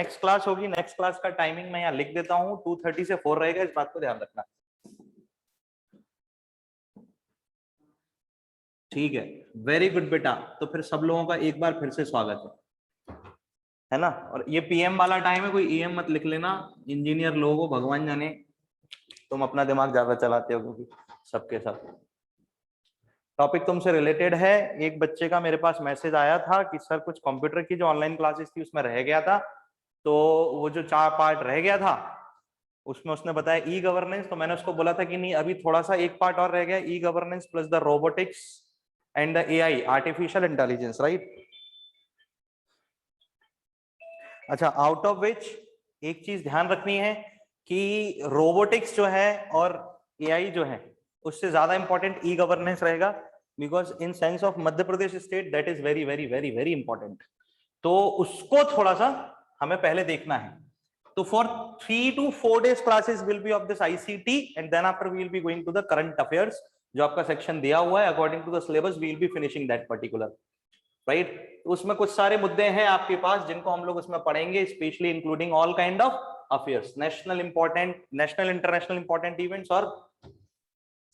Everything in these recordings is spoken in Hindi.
नेक्स्ट क्लास होगी, नेक्स्ट क्लास का टाइमिंग मैं यहाँ लिख देता हूँ, 2:30 से 4 रहेगा, इस बात को ध्यान रखना। ठीक है, वेरी गुड बेटा। तो फिर सब लोगों का एक बार फिर से स्वागत है ना। और ये पीएम वाला टाइम है, कोई ईएम मत लिख लेना, इंजीनियर लोगों को भगवान जाने तुम अपना दिमाग ज्यादा चलाते हो, क्योंकि सबके सब टॉपिक तुमसे रिलेटेड है। एक बच्चे का मेरे पास मैसेज आया था कि सर कुछ कंप्यूटर की जो ऑनलाइन क्लासेस थी उसमें रह गया था, तो वो जो 4 पार्ट रह गया था उसमें उसने बताया ई गवर्नेंस। तो मैंने उसको बोला था कि नहीं, अभी थोड़ा सा एक पार्ट और रह गया, e governance plus the robotics and the AI, artificial intelligence, right. अच्छा, आउट ऑफ विच एक चीज ध्यान रखनी है कि रोबोटिक्स जो है और एआई जो है उससे ज्यादा इंपॉर्टेंट ई गवर्नेंस रहेगा, because in sense of Madhya Pradesh state that is very very very very important. तो उसको थोड़ा सा हमें पहले देखना है। तो for 3 to 4 days classes will be of this ICT and then after we will be going to the current affairs, जो आपका सेक्शन दिया हुआ है according to the syllabus we will be finishing that particular, right। उसमें कुछ सारे मुद्दे हैं आपके पास जिनको हम लोग उसमें पढ़ेंगे, specially including all kind of affairs, national important, national international important events और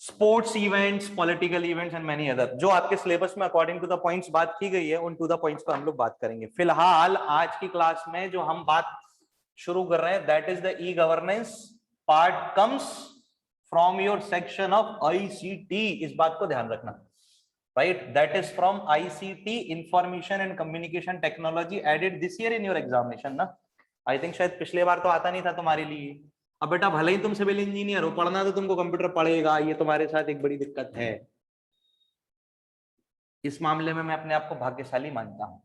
sports events, political events and many other. जो आपके सिलेबस में अकॉर्डिंग टू द पॉइंट्स बात की गई है उन टू द पॉइंट्स पर हम लोग बात करेंगे। फिलहाल आज की क्लास में जो हम बात शुरू कर रहे हैं that is the e governance part comes from your section of ICT, इस बात को ध्यान रखना, right. That is from ICT, information and communication technology, added this year in your examination ना। आई थिंक शायद पिछले बार तो आता नहीं था तुम्हारे लिए। अब बेटा भले ही तुम सिविल इंजीनियर हो, पढ़ना तो तुमको कंप्यूटर पड़ेगा, ये तुम्हारे साथ एक बड़ी दिक्कत है। इस मामले में मैं अपने आप को भाग्यशाली मानता हूं।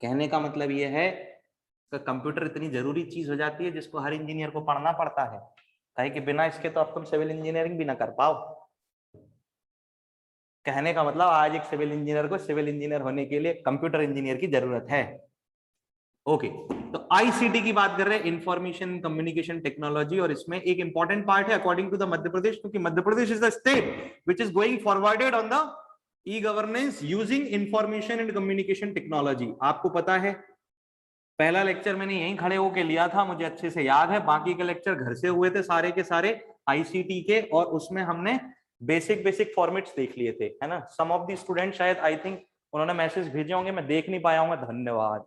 कहने का मतलब ये है कि कंप्यूटर इतनी जरूरी चीज हो जाती है जिसको हर इंजीनियर को पढ़ना पड़ता है, कहे कि बिना इसके तो अब तुम सिविल इंजीनियरिंग भी ना कर पाओ। कहने का मतलब आज एक सिविल इंजीनियर को सिविल इंजीनियर होने के लिए कंप्यूटर इंजीनियर की जरूरत है। ओके, तो आईसीटी की बात कर रहे हैं, इंफॉर्मेशन कम्युनिकेशन टेक्नोलॉजी, और इसमें एक इंपॉर्टेंट पार्ट है according to the Madhya Pradesh, क्योंकि Madhya Pradesh is the state which is going forwarded on the e governance using information and communication technology. आपको पता है पहला लेक्चर मैंने यहीं खड़े होके लिया था, मुझे अच्छे से याद है। बाकी के लेक्चर घर से हुए थे सारे के सारे आईसीटी के, और उसमें हमने बेसिक बेसिक फॉर्मेट्स देख लिए थे, है ना। सम ऑफ द स्टूडेंट शायद आई थिंक उन्होंने मैसेज भेजे होंगे, मैं देख नहीं पाया हूँ, धन्यवाद।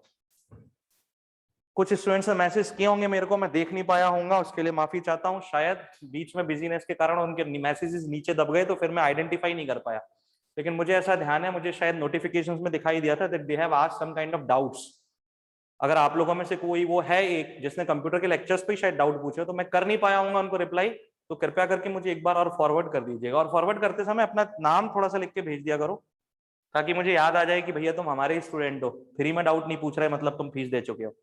कुछ स्टूडेंट्स ने मैसेज किए होंगे मेरे को, मैं देख नहीं पाया हूँ, उसके लिए माफी चाहता हूँ। शायद बीच में बिजीनेस के कारण उनके मैसेजेस नीचे दब गए, तो फिर मैं आइडेंटिफाई नहीं कर पाया। लेकिन मुझे ऐसा ध्यान है, मुझे शायद नोटिफिकेशंस में दिखाई दिया था that they have asked some kind of doubts. अगर आप लोगों में से कोई वो है एक जिसने कंप्यूटर के लेक्चर्स पे शायद डाउट पूछे, तो मैं कर नहीं पाया हूँ उनको रिप्लाई, तो कृपया करके मुझे एक बार और फॉरवर्ड कर दीजिएगा। और फॉरवर्ड करते समय अपना नाम थोड़ा सा लिख के भेज दिया करो, ताकि मुझे याद आ जाए कि भैया तुम हमारे स्टूडेंट हो, फ्री में डाउट नहीं पूछ रहे, मतलब तुम फीस दे चुके हो।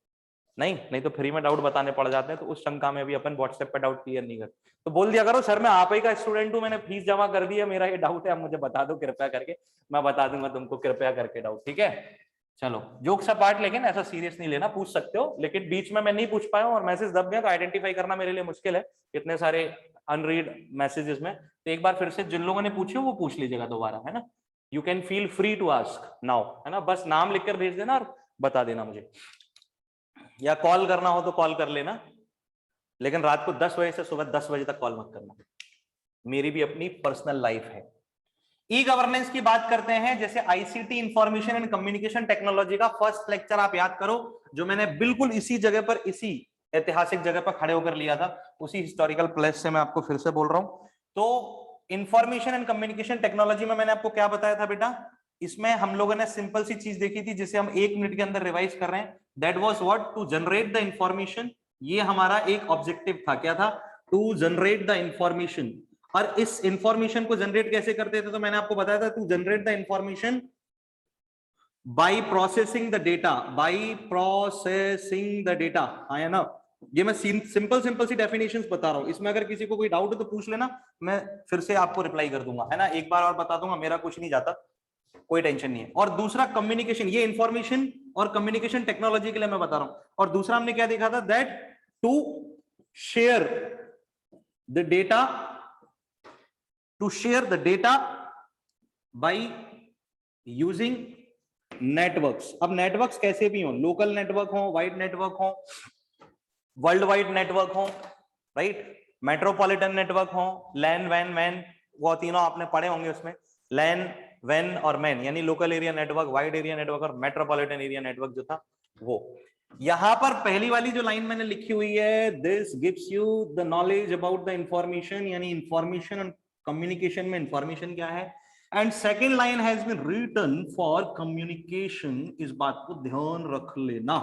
नहीं तो फ्री में डाउट बताने पड़ जाते हैं, तो उस शंका में भी अपन व्हाट्सएप पे डाउट क्लियर नहीं कर, तो बोल दिया करो सर मैं आप ही का स्टूडेंट हूँ, मैंने फीस जमा कर दी है, मेरा ये डाउट है, आप मुझे बता दो कृपया करके, मैं बता दूंगा तुमको कृपया करके डाउट, ठीक है। चलो जोक सा पार्ट, लेकिन ऐसा सीरियस नहीं लेना, पूछ सकते हो, लेकिन बीच में मैं नहीं पूछ पाया हूँ और मैसेज दब गया, तो आइडेंटिफाई करना मेरे लिए मुश्किल है इतने सारे अनरीड मैसेजेस में। तो एक बार फिर से जिन लोगों ने पूछे वो पूछ लीजिएगा दोबारा, है ना। You can feel free to ask now, है ना। बस नाम लिखकर भेज देना और बता देना मुझे, या कॉल करना हो तो कॉल कर लेना, लेकिन रात को 10 बजे से सुबह 10 बजे तक कॉल मत करना, मेरी भी अपनी पर्सनल लाइफ है। ई गवर्नेंस की बात करते हैं, जैसे ICT information and communication technology का फर्स्ट लेक्चर आप याद करो, जो मैंने बिल्कुल इसी जगह पर, इसी ऐतिहासिक जगह पर खड़े होकर लिया था, उसी हिस्टोरिकल प्लेस से मैं आपको फिर से बोल रहा हूं। तो इंफॉर्मेशन एंड कम्युनिकेशन टेक्नोलॉजी में मैंने आपको क्या बताया था बेटा, इसमें हम लोगों ने सिंपल सी चीज देखी थी जिसे हम 1 मिनट के अंदर रिवाइज कर रहे हैं, that was what, to generate the information. ये हमारा एक ऑब्जेक्टिव था, क्या था, टू जनरेट द इंफॉर्मेशन। और इस इंफॉर्मेशन को जनरेट कैसे करते थे, तो मैंने आपको बताया था, to generate the information by processing the data, by processing the data, हाँ है ना। ये मैं सिंपल सी डेफिनेशंस बता रहा हूं, इसमें अगर किसी को कोई डाउट है तो पूछ लेना, मैं फिर से आपको रिप्लाई कर दूंगा, है ना। एक बार और बता दूंगा, मेरा कुछ नहीं जाता, कोई टेंशन नहीं है। और दूसरा कम्युनिकेशन, ये इंफॉर्मेशन और कम्युनिकेशन टेक्नोलॉजी के लिए मैं बता रहा हूं। और दूसरा हमने क्या देखा था, that to share the data, to share the data by using networks. अब नेटवर्क्स कैसे भी हो, लोकल नेटवर्क हो, वाइड नेटवर्क हो, वर्ल्ड वाइड नेटवर्क हो, राइट, मेट्रोपॉलिटन नेटवर्क हो, लैन वैन मैन, वो तीनों आपने पढ़े होंगे उसमें, लैन वैन और मैन, यानी local area network, wide area network और मेट्रोपॉलिटन एरिया नेटवर्क जो था वो। यहां पर पहली वाली जो लाइन मैंने लिखी हुई है, this gives you the knowledge about the information, यानी इंफॉर्मेशन एंड कम्युनिकेशन में इंफॉर्मेशन क्या है। And second line has been written for communication, इस बात को ध्यान रख लेना।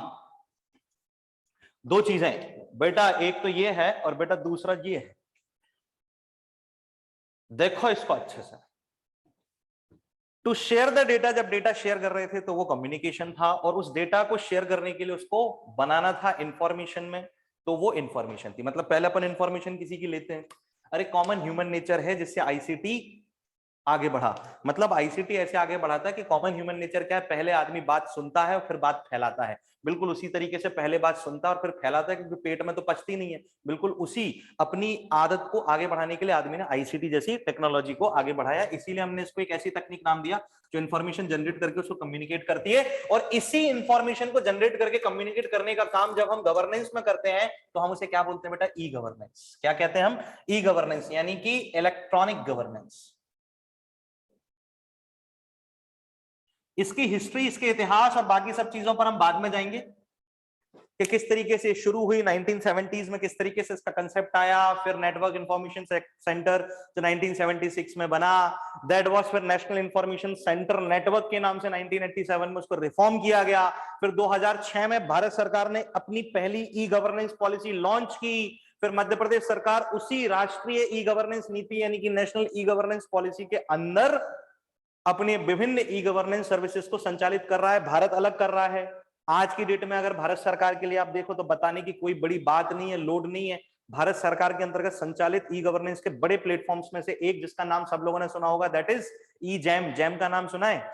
दो चीजें बेटा, एक तो ये है और बेटा दूसरा ये है, देखो इसको अच्छे से। टू शेयर द डेटा, जब डेटा शेयर कर रहे थे तो वो कम्युनिकेशन था, और उस डेटा को शेयर करने के लिए उसको बनाना था इंफॉर्मेशन में, तो वो इंफॉर्मेशन थी। मतलब पहले अपन इंफॉर्मेशन किसी की लेते हैं, अरे कॉमन ह्यूमन नेचर है जिससे आईसीटी आगे बढ़ा। मतलब आईसीटी ऐसे आगे बढ़ाता है कि कॉमन ह्यूमन नेचर क्या है, पहले आदमी बात सुनता है और फिर बात फैलाता है। बिल्कुल उसी तरीके से पहले बात सुनता है और फिर फैलाता है, क्योंकि पेट में तो पचती नहीं है। बिल्कुल उसी अपनी आदत को आगे बढ़ाने के लिए आदमी ने आईसीटी जैसी टेक्नोलॉजी को आगे बढ़ाया। इसीलिए हमने इसको एक ऐसी तकनीक नाम दिया जो इन्फॉर्मेशन जनरेट करके उसको कम्युनिकेट करती है। और इसी इंफॉर्मेशन को जनरेट करके कम्युनिकेट करने का काम जब हम गवर्नेंस में करते हैं तो हम उसे क्या बोलते हैं बेटा, ई गवर्नेंस। क्या कहते हैं हम, ई गवर्नेंस, यानी कि इलेक्ट्रॉनिक गवर्नेंस। इसकी हिस्ट्री, इसके इतिहास और बाकी सब चीजों पर हम बाद में जाएंगे कि किस तरीके से शुरू हुई 1970s में, किस तरीके से इसका कंसेप्ट आया, फिर नेटवर्क इंफॉर्मेशन सेंटर जो 1976 में बना, दैट वाज फिर नेशनल इंफॉर्मेशन सेंटर नेटवर्क के नाम से 1987 में उसको रिफॉर्म किया गया। फिर 2006 में भारत सरकार ने अपनी पहली ई गवर्नेंस पॉलिसी लॉन्च की। फिर मध्य प्रदेश सरकार उसी राष्ट्रीय ई गवर्नेंस नीति यानी कि नेशनल ई गवर्नेंस पॉलिसी के अंदर अपने विभिन्न ई गवर्नेंस सर्विसेज को संचालित कर रहा है, भारत अलग कर रहा है। आज की डेट में अगर भारत सरकार के लिए आप देखो तो बताने की कोई बड़ी बात नहीं है, लोड नहीं है। भारत सरकार के अंतर्गत संचालित ई गवर्नेंस के बड़े प्लेटफॉर्म्स में से एक जिसका नाम सब लोगों ने सुना होगा, that is E jam. Jam का नाम सुना है?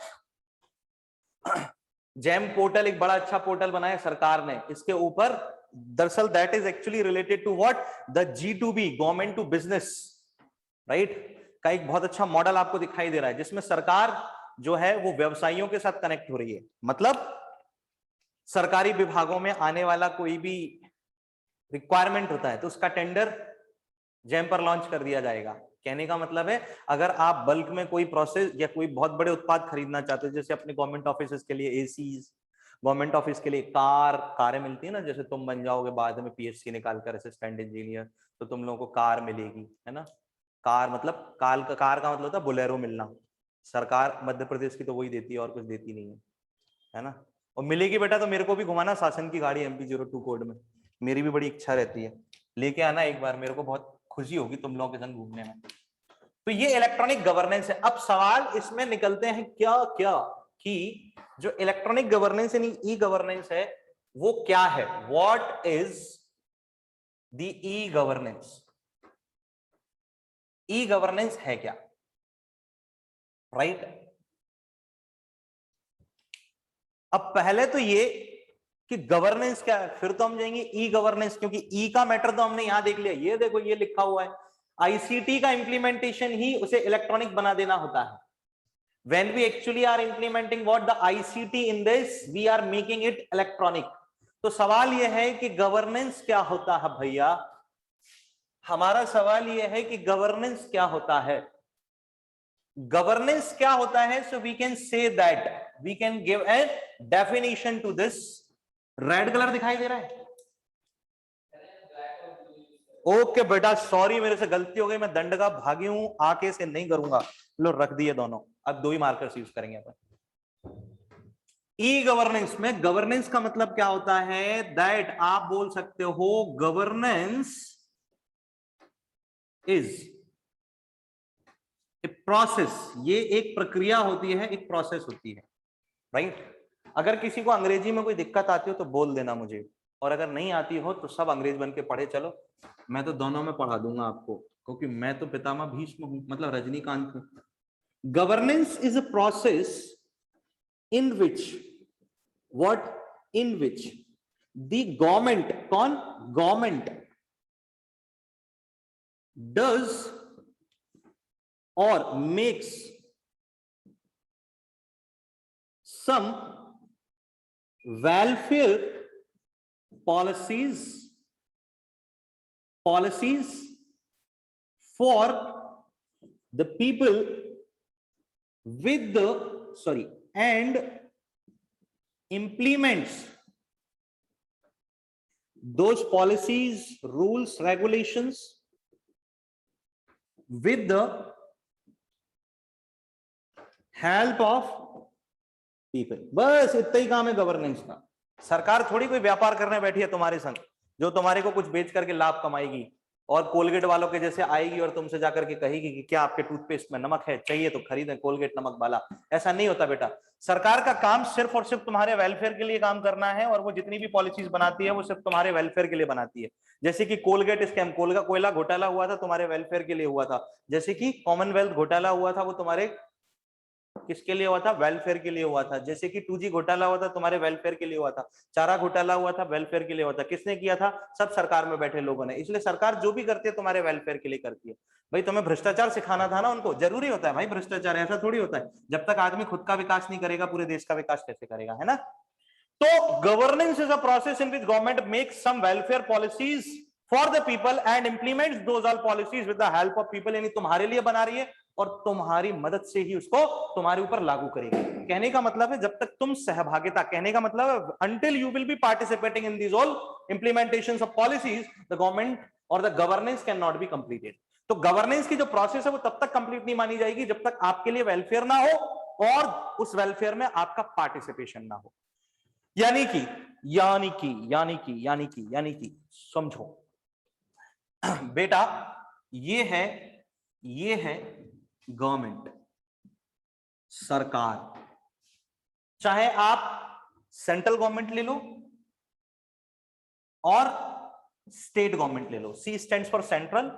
जैम पोर्टल एक बड़ा अच्छा पोर्टल बनाया सरकार ने। इसके ऊपर दरअसल that is actually related to what, the G2B, government to business, right, का एक बहुत अच्छा मॉडल आपको दिखाई दे रहा है, जिसमें सरकार जो है वो व्यवसायियों के साथ कनेक्ट हो रही है। मतलब सरकारी विभागों में आने वाला कोई भी रिक्वायरमेंट होता है तो उसका टेंडर जैम पर लॉन्च कर दिया जाएगा। कहने का मतलब है, अगर आप बल्क में कोई प्रोसेस या कोई बहुत बड़े उत्पाद खरीदना चाहते हो, जैसे अपने गवर्नमेंट ऑफिस के लिए एसीज, गवर्नमेंट ऑफिस के लिए कारें मिलती है ना, जैसे तुम बन जाओगे बाद में पीएचसी निकाल कर असिस्टेंट इंजीनियर, तो तुम लोगों को कार मिलेगी, है ना। कार मतलब कार का मतलब था बोलेरो मिलना। सरकार मध्य प्रदेश की तो वही देती है और कुछ देती नहीं है ना। और मिलेगी बेटा तो मेरे को भी घुमाना शासन की गाड़ी MP02 कोड में, मेरी भी बड़ी इच्छा रहती है, लेके आना एक बार, मेरे को बहुत खुशी होगी तुम लोगों के संग घूमने में। तो ये इलेक्ट्रॉनिक गवर्नेंस है। अब सवाल इसमें निकलते हैं क्या क्या, कि जो इलेक्ट्रॉनिक गवर्नेंस यानी ई गवर्नेंस है वो क्या है, what is the e governance. E governance है क्या, राइट। अब पहले तो ये कि गवर्नेंस क्या है, फिर तो हम जाएंगे ई गवर्नेंस, क्योंकि ई का मैटर तो हमने यहां देख लिया। ये देखो ये लिखा हुआ है, आईसीटी का इंप्लीमेंटेशन ही उसे इलेक्ट्रॉनिक बना देना होता है। When we actually are implementing what the ICT in this, we are making it electronic. तो सवाल यह है कि गवर्नेंस क्या होता है भैया। हमारा सवाल यह है कि गवर्नेंस क्या होता है। गवर्नेंस क्या होता है, so we can say that, we can give a definition to this. Red colour दिखाई दे रहा है? ओके बेटा, सॉरी मेरे से गलती हो गई, मैं दंड का भागी हूं, आके से नहीं करूंगा। लो रख दिए दोनों, अब दो ही मार्कर्स यूज करेंगे अपन। ई गवर्नेंस में गवर्नेंस का मतलब क्या होता है, दैट आप बोल सकते हो गवर्नेंस इज ए प्रोसेस, ये एक प्रक्रिया होती है, एक प्रोसेस होती है, राइट। अगर किसी को अंग्रेजी में कोई दिक्कत आती हो तो बोल देना मुझे, और अगर नहीं आती हो तो सब अंग्रेज बन के पढ़े चलो, मैं तो दोनों में पढ़ा दूंगा आपको, क्योंकि मैं तो पितामह भीष्म हूं, मतलब रजनीकांत हूं। Governance is a process in which what, in which the government, कौन, government does or makes some welfare policies for the people with the and implements those policies, rules, regulations with the help of people. बस इतना ही काम है गवर्नेंस का। सरकार थोड़ी कोई व्यापार करने बैठी है तुम्हारे संग जो तुम्हारे को कुछ बेच करके लाभ कमाएगी और कोलगेट वालों के जैसे आएगी और तुमसे जाकर के कहेगी कि क्या आपके टूथपेस्ट में नमक है, चाहिए तो खरीदें कोलगेट नमक वाला। ऐसा नहीं होता बेटा। सरकार का काम सिर्फ और सिर्फ तुम्हारे वेलफेयर के लिए काम करना है और वो जितनी भी पॉलिसीज बनाती है वो सिर्फ तुम्हारे वेलफेयर के लिए बनाती है। जैसे कि कोलगेट स्कैम, कोयला घोटाला हुआ था, तुम्हारे वेलफेयर के लिए हुआ था। जैसे कि कॉमनवेल्थ घोटाला हुआ था, वो तुम्हारे किसके लिए हुआ था? वेलफेयर के लिए हुआ था। जैसे कि 2G घोटाला हुआ था, तुम्हारे वेलफेयर के लिए हुआ था। चारा घोटाला हुआ था, वेलफेयर के लिए हुआ था। किसने किया था? सब सरकार में बैठे लोगों ने। इसलिए सरकार जो भी करती है तुम्हारे वेलफेयर के लिए करती है। भाई तुम्हें भ्रष्टाचार सिखाना था ना उनको। जरूरी होता है भाई भ्रष्टाचार, ऐसा थोड़ी होता है। जब तक आदमी खुद का विकास नहीं करेगा पूरे देश का विकास कैसे करेगा, है ना? तो governance is a process in which government makes some welfare policies for the people and implements those all policies with the help of people. यानी तुम्हारे लिए बना रही है और तुम्हारी मदद से ही उसको तुम्हारे ऊपर लागू करेगी। कहने का मतलब है जब तक तुम सहभागिता, कहने का मतलब है until you will be participating in these all implementations of policies, the government or the governance cannot be completed। तो गवर्नेंस की जो प्रोसेस है वो तब तक कंप्लीट नहीं मानी जाएगी जब तक आपके लिए वेलफेयर ना हो और उस वेलफेयर में आपका पार्टिसिपेशन ना हो। यानी कि समझो बेटा, ये है गवर्नमेंट, सरकार। चाहे आप सेंट्रल गवर्नमेंट ले लो और स्टेट गवर्नमेंट ले लो। C stands for central,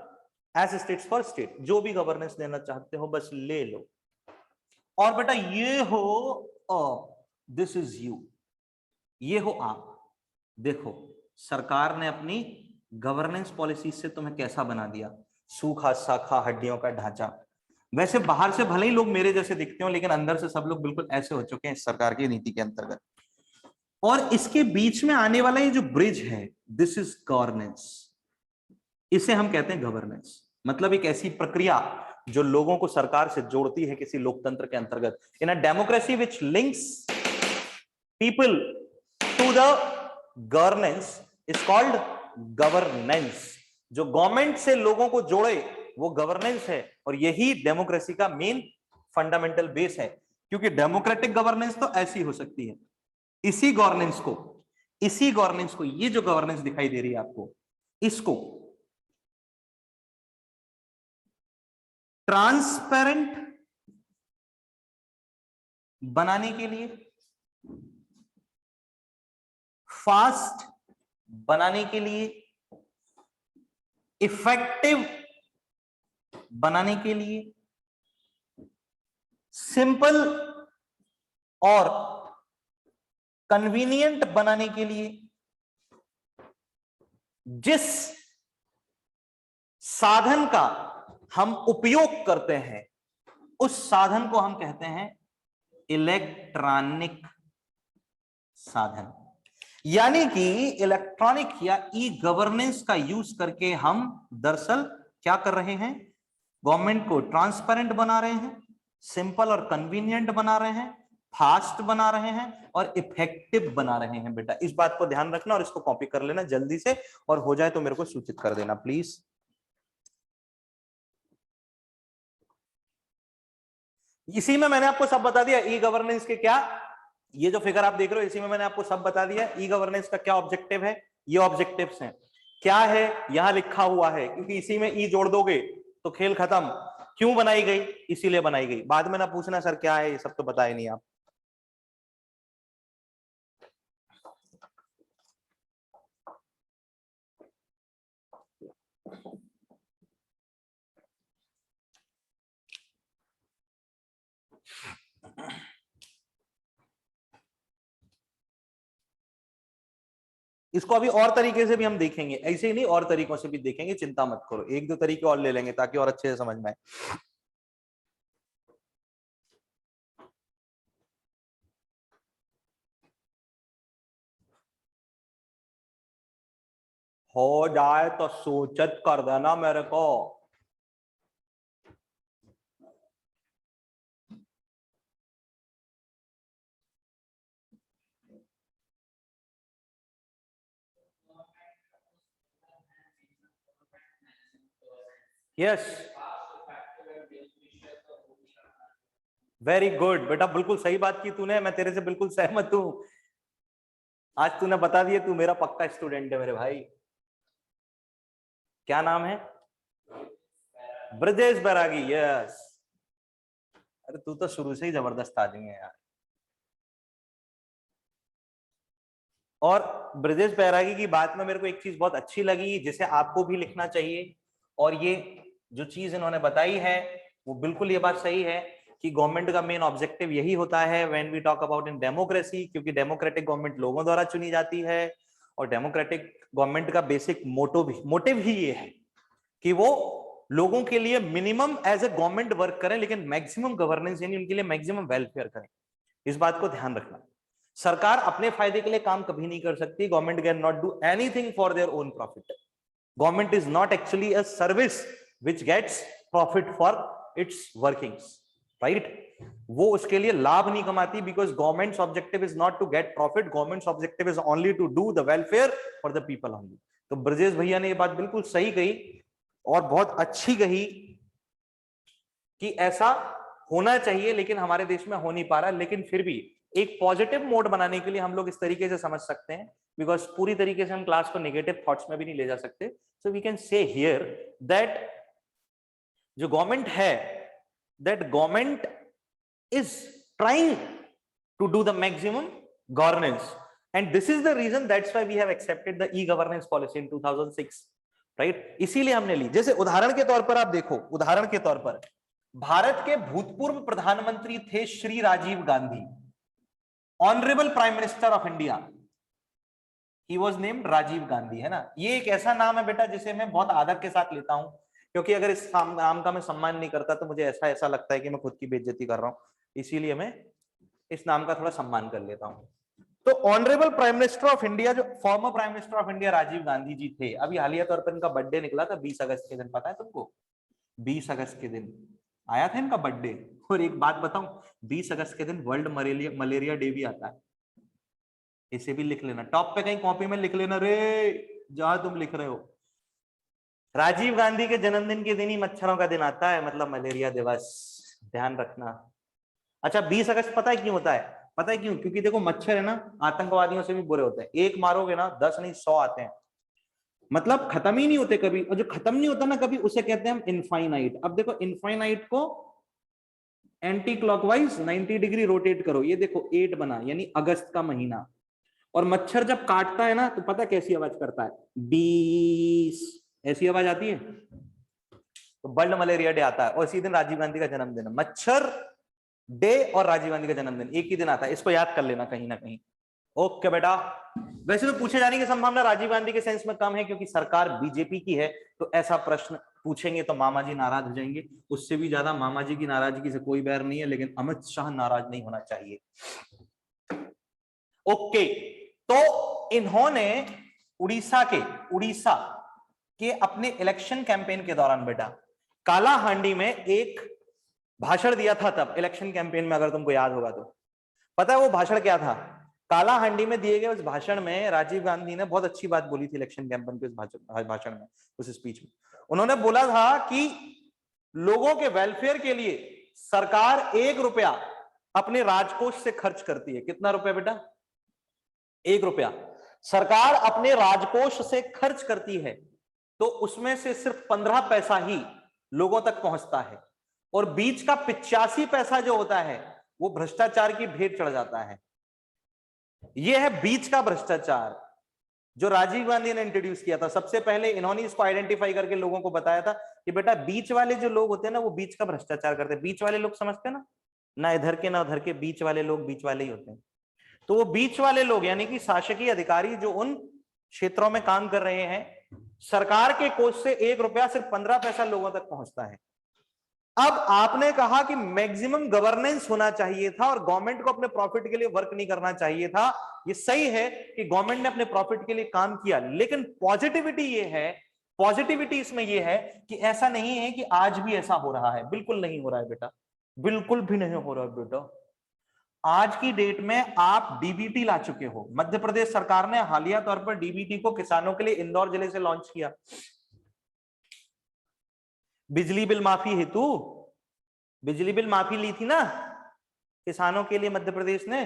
S states for state. जो भी गवर्नेंस देना चाहते हो बस ले लो। और बेटा ये हो दिस इज यू, ये हो आप। देखो सरकार ने अपनी गवर्नेंस पॉलिसी से तुम्हें कैसा बना दिया, सूखा साखा हड्डियों का ढांचा। वैसे बाहर से भले ही लोग मेरे जैसे दिखते हो लेकिन अंदर से सब लोग बिल्कुल ऐसे हो चुके हैं इस सरकार की नीति के अंतर्गत। और इसके बीच में आने वाला ये जो ब्रिज है, दिस इज गवर्नेंस। इसे हम कहते हैं गवर्नेंस। मतलब एक ऐसी प्रक्रिया जो लोगों को सरकार से जोड़ती है किसी लोकतंत्र के अंतर्गत। In a democracy which links people to the governance is called governance. जो गवर्नमेंट से लोगों को जोड़े वो गवर्नेंस है और यही डेमोक्रेसी का मेन फंडामेंटल बेस है। क्योंकि डेमोक्रेटिक गवर्नेंस तो ऐसी हो सकती है। इसी गवर्नेंस को ये जो गवर्नेंस दिखाई दे रही है आपको, इसको ट्रांसपेरेंट बनाने के लिए, फास्ट बनाने के लिए, इफेक्टिव बनाने के लिए, सिंपल और कन्वीनियंट बनाने के लिए, जिस साधन का हम उपयोग करते हैं उस साधन को हम कहते हैं इलेक्ट्रॉनिक साधन। यानी कि इलेक्ट्रॉनिक या ई गवर्नेंस का यूज करके हम दरअसल क्या कर रहे हैं? गवर्नमेंट को ट्रांसपेरेंट बना रहे हैं, सिंपल और कन्वीनियंट बना रहे हैं, फास्ट बना रहे हैं और इफेक्टिव बना रहे हैं। बेटा इस बात को ध्यान रखना और इसको कॉपी कर लेना जल्दी से, और हो जाए तो मेरे को सूचित कर देना प्लीज। इसी में मैंने आपको सब बता दिया ई गवर्नेंस के क्या, ये जो फिगर आप देख रहे हो इसी में मैंने आपको सब बता दिया। ई गवर्नेंस का क्या ऑब्जेक्टिव है, ये ऑब्जेक्टिव्स हैं। क्या है यहां लिखा हुआ है, क्योंकि इसी में ई जोड़ दोगे तो खेल खत्म। क्यों बनाई गई? इसीलिए बनाई गई। बाद में ना पूछना सर क्या है, ये सब तो बताए नहीं आप। इसको अभी और तरीके से भी हम देखेंगे, ऐसे ही नहीं और तरीकों से भी देखेंगे, चिंता मत करो। एक दो तरीके और ले लेंगे ताकि और अच्छे से समझ में आए। हो जाए तो सूचित कर देना मेरे को। यस, वेरी गुड बेटा, बिल्कुल सही बात की तूने, मैं तेरे से बिल्कुल सहमत हूं। आज तूने बता दिया, तू मेरा पक्का स्टूडेंट है मेरे भाई। क्या नाम है? ब्रजेश बैरागी, यस। अरे तू तो शुरू से ही जबरदस्त आदमी है यार। और ब्रजेश बैरागी की बात में मेरे को एक चीज बहुत अच्छी लगी, जिसे आपको भी लिखना चाहिए। और ये जो चीज इन्होंने बताई है वो बिल्कुल ये बात सही है कि गवर्नमेंट का मेन ऑब्जेक्टिव यही होता है when we talk about in democracy, क्योंकि डेमोक्रेटिक गवर्नमेंट लोगों द्वारा चुनी जाती है। और डेमोक्रेटिक गवर्नमेंट का बेसिक मोटिव ही ये है कि वो लोगों के लिए minimum as a government work करें, लेकिन मैक्सिमम गवर्नेंस यानी उनके लिए मैक्सिमम वेलफेयर करें। इस बात को ध्यान रखना। सरकार अपने फायदे के लिए काम कभी नहीं कर सकती। Government can not do anything for their own profit. Government is not actually a service which gets profit for its workings, right? वो उसके लिए लाभ नहीं कमाती, because government's objective is not to get profit, government's objective is only to do the welfare for the people only. तो ब्रजेश भैया ने ये बात बिल्कुल सही कही और बहुत अच्छी कही कि ऐसा होना चाहिए, लेकिन हमारे देश में हो नहीं पा रहा। लेकिन फिर भी एक पॉजिटिव मोड बनाने के लिए हम लोग इस तरीके से समझ सकते हैं, बिकॉज पूरी तरीके से हम क्लास को नेगेटिव थॉट्स में भी नहीं ले जा सकते। So we can say here that जो गवर्नमेंट है, that government is trying to do the maximum governance, and this is the reason that's why we have accepted the e-governance policy in 2006, right? इसीलिए हमने ली। जैसे उदाहरण के तौर पर आप देखो, उदाहरण के तौर पर भारत के भूतपूर्व प्रधानमंत्री थे Shri Rajiv Gandhi, honourable prime minister of India, he was named Rajiv Gandhi, है ना? ये एक ऐसा नाम है बेटा जिसे मैं बहुत आदर के साथ लेता हूं, क्योंकि अगर इस नाम का मैं सम्मान नहीं करता तो मुझे ऐसा ऐसा लगता है कि मैं खुद की बेइज्जती कर रहा हूं। इसीलिए मैं इस नाम का थोड़ा सम्मान कर लेता हूं। तो honourable prime minister of India, जो former prime minister of India Rajiv Gandhi ji थे, अभी हालिया तौर पर इनका बर्थडे निकला था 20 अगस्त के दिन, पता है तुमको? 20 अगस्त के दिन आया था इनका बर्थडे। और एक बात बताऊं, 20 अगस्त के दिन वर्ल्ड मलेरिया डे भी आता है। इसे भी लिख लेना, टॉप पे कहीं कॉपी में लिख लेना रे, जहां तुम लिख रहे हो। राजीव गांधी के जन्मदिन के दिन ही मच्छरों का दिन आता है, मतलब मलेरिया दिवस, ध्यान रखना। अच्छा, 20 अगस्त पता है क्यों होता है? पता है क्यों? क्योंकि देखो मच्छर है ना, आतंकवादियों से भी बुरे होते हैं। एक मारोगे ना 10 नहीं 100 आते हैं, मतलब खत्म ही नहीं होते कभी। और जो खत्म नहीं होता ना कभी, उसे कहते हैं हम इनफाइनाइट। अब देखो इनफाइनाइट को एंटी क्लॉकवाइज 90 डिग्री रोटेट करो, ये देखो 8 बना, यानी अगस्त का महीना। और मच्छर जब काटता है ना तो पता कैसी आवाज करता है? 20 ऐसी आवाज आती है। तो वर्ल्ड मलेरिया डे आता है और इसी दिन राजीव गांधी का जन्मदिन है। मच्छर डे और राजीव गांधी का जन्मदिन एक ही दिन आता है, इसको याद कर लेना कहीं ना कहीं। ओके बेटा। वैसे तो पूछे जाने की संभावना राजीव गांधी के सेंस में कम है, क्योंकि सरकार बीजेपी की है, तो ऐसा प्रश्न पूछेंगे तो मामा जी नाराज हो जाएंगे। उससे भी ज्यादा मामा जी की नाराजगी से कोई बैर नहीं है, लेकिन अमित शाह नाराज नहीं होना चाहिए। ओके, तो इन्होंने उड़ीसा के अपने इलेक्शन कैंपेन के दौरान बेटा कालाहांडी में एक भाषण दिया था तब इलेक्शन कैंपेन में, अगर तुमको याद होगा तो। पता है वो भाषण क्या था? कालाहांडी में दिए गए उस भाषण में राजीव गांधी ने बहुत अच्छी बात बोली थी इलेक्शन कैंपेन के उस भाषण में, उस स्पीच में। उन्होंने बोला था कि लोगों के वेलफेयर के लिए सरकार 1 रुपया अपने राजकोष से खर्च करती है। कितना रुपया बेटा? 1 रुपया सरकार अपने राजकोष से खर्च करती है, तो उसमें से सिर्फ 15 पैसा ही लोगों तक पहुंचता है, और बीच का 85 पैसा जो होता है वो भ्रष्टाचार की भेंट चढ़ जाता है। यह है बीच का भ्रष्टाचार जो राजीव गांधी ने इंट्रोड्यूस किया था। सबसे पहले इन्होंने इसको आइडेंटिफाई करके लोगों को बताया था कि बेटा बीच वाले जो लोग होते हैं ना, वो बीच का भ्रष्टाचार करते हैं। बीच वाले लोग समझते हैं ना इधर के ना उधर के, बीच वाले लोग बीच वाले ही होते हैं। तो वो बीच वाले लोग यानी कि शासकीय अधिकारी जो उन क्षेत्रों में काम कर रहे हैं, सरकार के कोष से 1 रुपया सिर्फ 15 पैसा लोगों तक पहुंचता है। अब आपने कहा कि मैक्सिमम गवर्नेंस होना चाहिए था और गवर्नमेंट को अपने प्रॉफिट के लिए वर्क नहीं करना चाहिए था। ये सही है कि गवर्नमेंट ने अपने प्रॉफिट के लिए काम किया, लेकिन पॉजिटिविटी ये है, पॉजिटिविटी इसमें ये है कि ऐसा नहीं है कि आज भी ऐसा हो रहा है। बिल्कुल नहीं हो रहा है बेटा, बिल्कुल भी नहीं हो रहा है बेटा। आज की डेट में आप डीबीटी ला चुके हो। मध्य प्रदेश सरकार ने हालिया तौर पर डीबीटी को किसानों के लिए इंदौर जिले से लॉन्च किया। बिजली बिल माफी हेतु बिजली बिल माफी ली थी ना किसानों के लिए मध्य प्रदेश ने।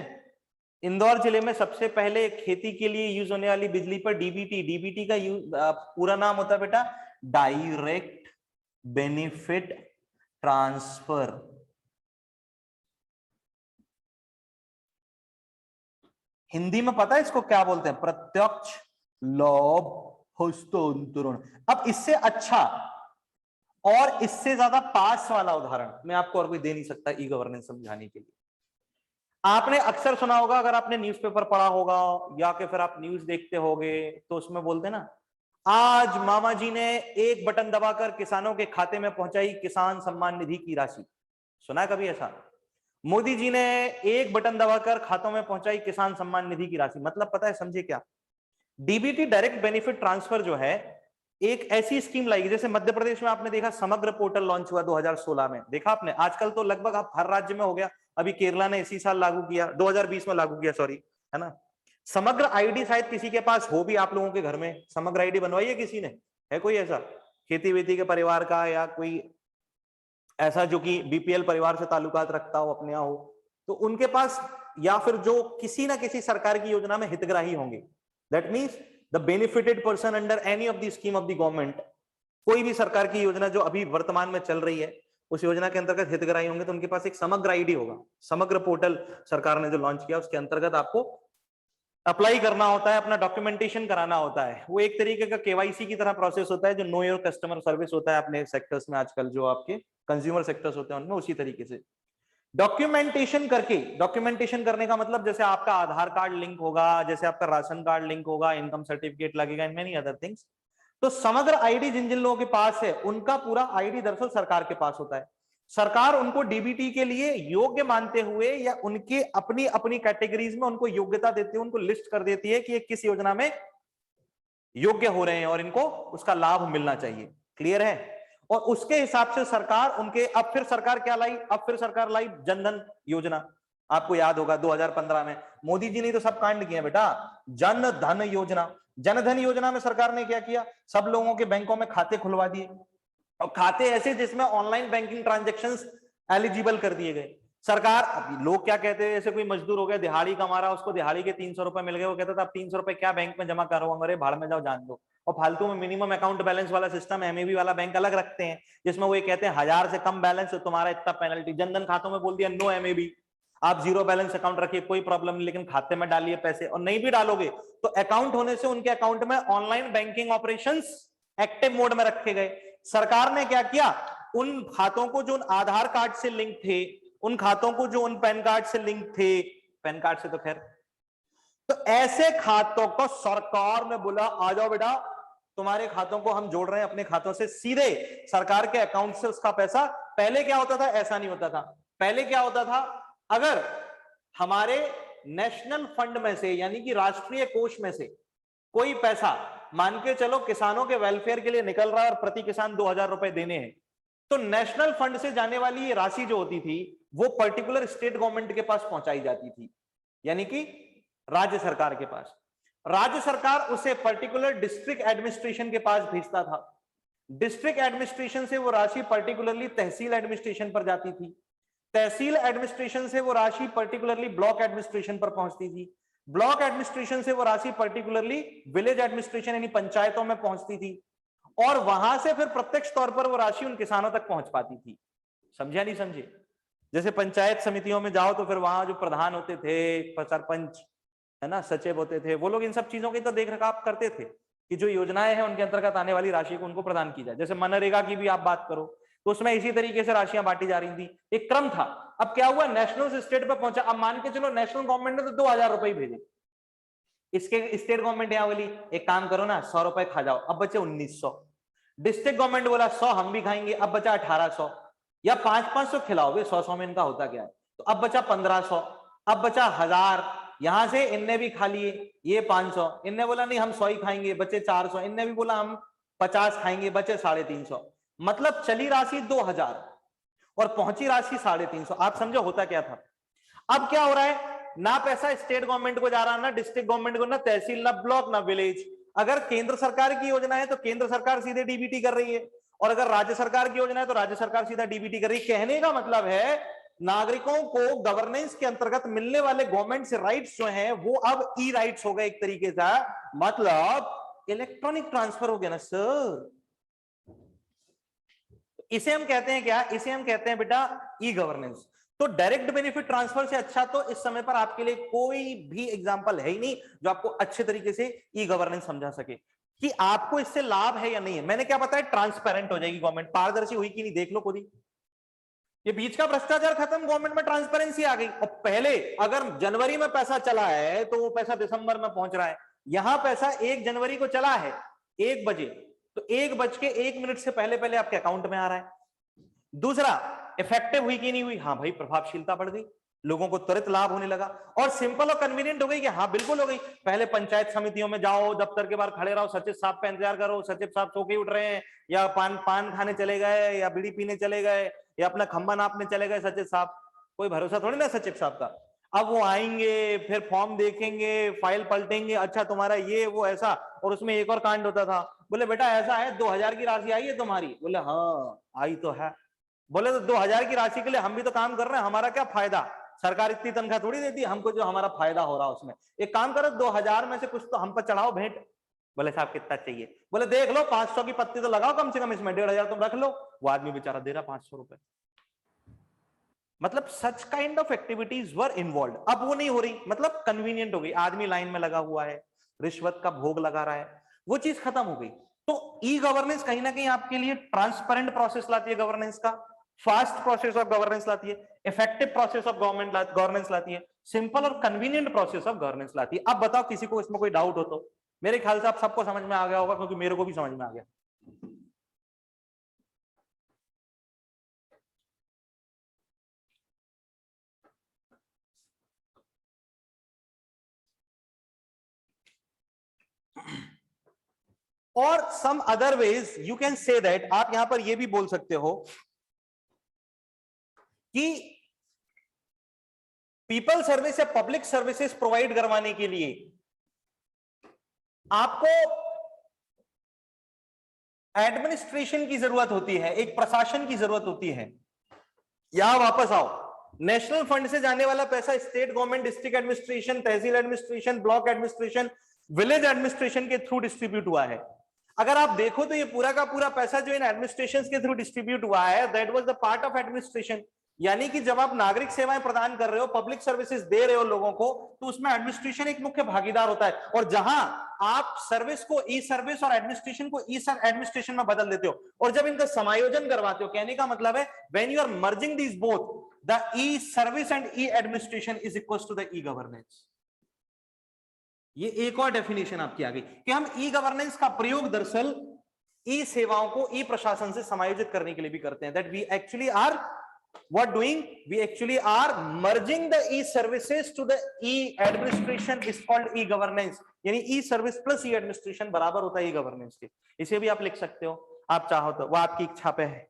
इंदौर जिले में सबसे पहले खेती के लिए यूज होने वाली बिजली पर डीबीटी, डीबीटी का पूरा नाम होता है बेटा डायरेक्ट बेनिफिट ट्रांसफर। हिंदी में पता है इसको क्या बोलते हैं? प्रत्यक्ष लाभ हस्तांतरण। अब इससे अच्छा और इससे ज्यादा पास वाला उदाहरण मैं आपको और कोई दे नहीं सकता ई गवर्नेंस समझाने के लिए। आपने अक्सर सुना होगा, अगर आपने न्यूज़पेपर पढ़ा होगा या कि फिर आप न्यूज देखते होंगे, तो उसमें बोलते ना, आज मामा जी ने एक बटन दबाकर किसानों के खाते में पहुंचाई किसान सम्मान निधि की राशि। सुना है कभी ऐसा? मोदी जी ने एक बटन दबाकर खातों में पहुंचाई किसान सम्मान निधि की राशि। मतलब पता है, समझे क्या? डीबीटी डायरेक्ट बेनिफिट ट्रांसफर जो है एक ऐसी स्कीम लाई, जैसे मध्य प्रदेश में आपने देखा समग्र पोर्टल लॉन्च हुआ 2016 में, देखा आपने? आजकल तो लगभग आप हर राज्य में हो गया। अभी केरला ने इसी साल लागू किया, 2020 में लागू किया, सॉरी, है ना। समग्र आईडी शायद किसी के पास हो भी, आप लोगों के घर में समग्र आईडी बनवाई है किसी ने? है कोई ऐसा खेती वेती के परिवार का, या कोई ऐसा जो कि बीपीएल परिवार से ताल्लुकात रखता हो, अपने यहाँ हो, तो उनके पास, या फिर जो किसी ना किसी सरकार की योजना में हितग्राही होंगे, that means the benefited person under any of the scheme of the government. कोई भी सरकार की योजना जो अभी वर्तमान में चल रही है, उस योजना के अंतर्गत हितग्राही होंगे, तो उनके पास एक समग्र आईडी होगा। समग्र पोर्टल सरकार ने जो लॉन्च किया, उसके अंतर्गत आपको अप्लाई करना होता है, अपना डॉक्यूमेंटेशन कराना होता है। वो एक तरीके का केवाईसी की तरह प्रोसेस होता है, जो नो योर कस्टमर सर्विस होता है अपने सेक्टर्स में आजकल, जो आपके कंज्यूमर सेक्टर्स होते हैं उनमें, उसी तरीके से डॉक्यूमेंटेशन करके। डॉक्यूमेंटेशन करने का मतलब, जैसे आपका आधार कार्ड लिंक होगा, जैसे आपका राशन कार्ड लिंक होगा, इनकम सर्टिफिकेट लगेगा, एंड मेनी अदर थिंग्स। तो समग्र आईडी जिन जिन लोगों के पास है, उनका पूरा आईडी दरअसल सरकार के पास होता है। सरकार उनको डीबीटी के लिए योग्य मानते हुए, या उनके अपनी अपनी कैटेगरीज में उनको योग्यता देते हुए उनको लिस्ट कर देती है कि ये किस योजना में योग्य हो रहे हैं और इनको उसका लाभ मिलना चाहिए। क्लियर है? और उसके हिसाब से सरकार उनके, अब फिर सरकार क्या लाई? अब फिर सरकार लाई जनधन योजना। आपको याद होगा 2015 में मोदी जी ने तो सब कांड किए बेटा। जन धन योजना, जनधन योजना में सरकार ने क्या किया? सब लोगों के बैंकों में खाते खुलवा दिए, और खाते ऐसे जिसमें ऑनलाइन बैंकिंग ट्रांजैक्शंस एलिजिबल कर दिए गए। सरकार, अब लोग क्या कहते हैं, जैसे कोई मजदूर हो गया, दिहाड़ी कमा रहा, उसको दिहाड़ी के 300 रुपए मिल गए, वो कहता था अब 300 रुपए क्या बैंक में जमा करूंगा, अरे भाड़ में जाओ, जान दो। और फालतू में मिनिमम अकाउंट बैलेंस वाला सिस्टम एमएबी वाला बैंक अलग रखते हैं, जिसमें वो ये कहते हैं 1000 से कम बैलेंस तो तुम्हारा इतना पेनल्टी। जनधन खातों में बोल दिया नो एमएबी, आप जीरो बैलेंस अकाउंट रखिए, कोई प्रॉब्लम नहीं, लेकिन खाते में डालिए पैसे। और नहीं भी डालोगे तो अकाउंट होने से उनके अकाउंट में online banking operations active mode में रखे गए। सरकार ने क्या किया? उन खातों को जो उन आधार कार्ड से लिंक थे, उन खातों को जो उन पैन कार्ड से लिंक थे, पैन कार्ड से तो खैर, तो ऐसे खातों को सरकार ने बोला आ जाओ बेटा, तुम्हारे खातों को हम जोड़ रहे हैं अपने खातों से सीधे सरकार के अकाउंट से उसका पैसा। पहले क्या होता था? ऐसा नहीं होता था। पहले क्या होता था? अगर हमारे नेशनल फंड में से, यानी कि राष्ट्रीय कोष में से कोई पैसा, मान के चलो किसानों के वेलफेयर के लिए निकल रहा है और प्रति किसान 2000 रुपए देने हैं, तो नेशनल फंड से जाने वाली ये राशि जो होती थी, वो पर्टिकुलर स्टेट गवर्नमेंट के पास पहुंचाई जाती थी, यानी कि राज्य सरकार के पास। राज्य सरकार उसे पर्टिकुलर डिस्ट्रिक्ट एडमिनिस्ट्रेशन के पास भेजता था। डिस्ट्रिक्ट एडमिनिस्ट्रेशन से वो राशि पर्टिकुलरली तहसील एडमिनिस्ट्रेशन पर जाती थी। तहसील एडमिनिस्ट्रेशन से वो राशि पर्टिकुलरली ब्लॉक एडमिनिस्ट्रेशन पर पहुंचती थी। ब्लॉक एडमिनिस्ट्रेशन से वो राशि पर्टिकुलरली विलेज एडमिनिस्ट्रेशन यानी पंचायतों में पहुंचती थी, और वहां से फिर प्रत्यक्ष तौर पर वो राशि उन किसानों तक पहुंच पाती थी। समझा नहीं समझे? जैसे पंचायत समितियों में जाओ तो फिर वहां जो प्रधान होते थे, सरपंच है ना, सचिव होते थे, वो लोग इन सब चीजों की तो देख रखाव करते थे कि जो योजनाएं हैं उनके अंतर्गत आने वाली राशि को उनको प्रदान की जाए। जैसे मनरेगा की भी आप बात करो तो उसमें इसी तरीके से राशियां बांटी जा रही थी, एक क्रम था। अब क्या हुआ? नेशनल से स्टेट पर पहुंचा। अब मान के चलो नेशनल गवर्नमेंट ने तो 2000 रुपए भेजे, इसके स्टेट गवर्नमेंट यहाँ बोली एक काम करो ना, 100 रुपए खा जाओ, अब बचे 1900। डिस्ट्रिक्ट गवर्नमेंट बोला 100 हम भी खाएंगे, अब बचा 1800। या 500-500 खिलाओगे, 100-100 में इनका होता क्या है। तो अब बचा 1500, अब बचा 1000, यहां से इनने भी खा लिए, ये 500, इनने बोला नहीं हम 100 ही खाएंगे, बचे 400, इनने भी बोला हम 50 खाएंगे, बचे 350, मतलब चली राशि 2000 और पहुंची राशि 350। आप समझो होता क्या था। अब क्या हो रहा है, ना पैसा स्टेट गवर्नमेंट को जा रहा, ना डिस्ट्रिक्ट गवर्नमेंट को, ना तहसील, ना ब्लॉक, ना विलेज। अगर केंद्र सरकार की योजना है तो केंद्र सरकार सीधे डीबीटी कर रही है, और अगर राज्य सरकार की योजना है तो राज्य सरकार सीधा डीबीटी कर रही है। कहने का मतलब है नागरिकों को गवर्नेंस के अंतर्गत मिलने वाले गवर्नमेंट से राइट्स जो हैं वो अब ई राइट्स हो गए एक तरीके से, मतलब इलेक्ट्रॉनिक ट्रांसफर हो गया ना सर। इसे हम कहते हैं क्या, इसे हम कहते हैं बेटा ई गवर्नेंस। तो डायरेक्ट बेनिफिट ट्रांसफर से अच्छा तो इस समय पर आपके लिए कोई भी एग्जांपल है ही नहीं जो आपको अच्छे तरीके से ई गवर्नेंस समझा सके कि आपको इससे लाभ है या नहीं है। मैंने क्या बताया, ट्रांसपेरेंट हो जाएगी गवर्नमेंट, पारदर्शी हुई कि नहीं देख लो खुद ही। ये बीच का भ्रष्टाचार खत्म, गवर्नमेंट में ट्रांसपेरेंसी आ गई। और पहले अगर जनवरी में पैसा चला है तो वो पैसा दिसंबर में पहुंच रहा है। यहां पैसा 1 जनवरी को चला है 1 बजे, तो 1:01 से पहले पहले आपके अकाउंट में आ रहा है। दूसरा, इफेक्टिव हुई कि नहीं हुई, हाँ भाई प्रभावशीलता बढ़ गई, लोगों को त्वरित लाभ होने लगा, और सिंपल और कन्वीनियंट हो गई कि हाँ बिल्कुल हो गई। पहले पंचायत समितियों में जाओ, दफ्तर के बाहर खड़े रहो, सचिव साहब का इंतजार करो, सचिव साहब सो के उठ रहे हैं या पान खाने चले गए या बीड़ी पीने चले गए या अपना खंबा नापने चले गए सचिव साहब, कोई भरोसा थोड़ी ना सचिव साहब का। अब वो आएंगे, फिर फॉर्म देखेंगे, फाइल पलटेंगे, अच्छा तुम्हारा ये वो ऐसा। और उसमें एक और कांड होता था, बोले बेटा ऐसा है 2000 की राशि आई है तुम्हारी, बोले हाँ आई तो है। बोले तो 2000 की राशि के लिए हम भी तो काम कर रहे हैं, हमारा क्या फायदा, सरकार इतनी तनख्वाह थोड़ी देती है हमको जो हमारा फायदा हो रहा है उसमें। एक काम करो 2000 में से कुछ तो हम पर चढ़ाओ भेंट। बोले साहब कितना चाहिए, बोले देख लो 500 की पत्ती तो लगाओ कम से कम इसमें, 1500 तुम रख लो। वो आदमी बेचारा दे रहा 500 रुपए। मतलब such kind of activities were involve. अब वो नहीं हो रही, मतलब कन्वीनियंट हो गई, आदमी लाइन में लगा हुआ है, रिश्वत का भोग लगा रहा है, वो चीज खत्म हो गई। तो ई गवर्नेंस कहीं ना कहीं आपके लिए ट्रांसपेरेंट प्रोसेस लाती है गवर्नेंस का, फास्ट प्रोसेस ऑफ गवर्नेंस लाती है, इफेक्टिव प्रोसेस ऑफ गवर्नेंस लाती है, सिंपल और कन्वीनियंट प्रोसेस ऑफ गवर्नेंस लाती है। अब बताओ किसी को इसमें कोई डाउट हो तो। मेरे ख्याल से आप सबको समझ में आ गया होगा, क्योंकि मेरे को भी समझ में आ गया। और some other ways you can say that, आप यहां पर यह भी बोल सकते हो कि पीपल सर्विस या पब्लिक सर्विसेज प्रोवाइड करवाने के लिए आपको एडमिनिस्ट्रेशन की जरूरत होती है, एक प्रशासन की जरूरत होती है। यहां वापस आओ, नेशनल फंड से जाने वाला पैसा state government, district administration, tehsil administration, block administration, village administration के थ्रू डिस्ट्रीब्यूट हुआ है। अगर आप देखो तो ये पूरा का पूरा पैसा जो इन एडमिनिस्ट्रेशन के थ्रू डिस्ट्रीब्यूट हुआ है, that was the part of administration. यानी कि जब आप नागरिक सेवाएं प्रदान कर रहे हो, पब्लिक सर्विसेज दे रहे हो लोगों को, तो उसमें एडमिनिस्ट्रेशन एक मुख्य भागीदार होता है। और जहां आप सर्विस को ई सर्विस और एडमिनिस्ट्रेशन को ई एडमिनिस्ट्रेशन में बदल देते हो, और जब इनका समायोजन करवाते हो, कहने का मतलब है when you are merging these both, the e service and e administration is equal to the e governance. ये एक और डेफिनेशन आपकी आ गई कि हम ई गवर्नेंस का प्रयोग दरअसल ई सेवाओं को ई प्रशासन से समायोजित करने के लिए भी करते हैं। That we actually are what doing, we actually are merging the e services to the e administration is called e governance। यानी e service plus e administration बराबर होता है e governance के। इसे भी आप लिख सकते हो आप चाहो तो, वो आपकी इच्छा पे है।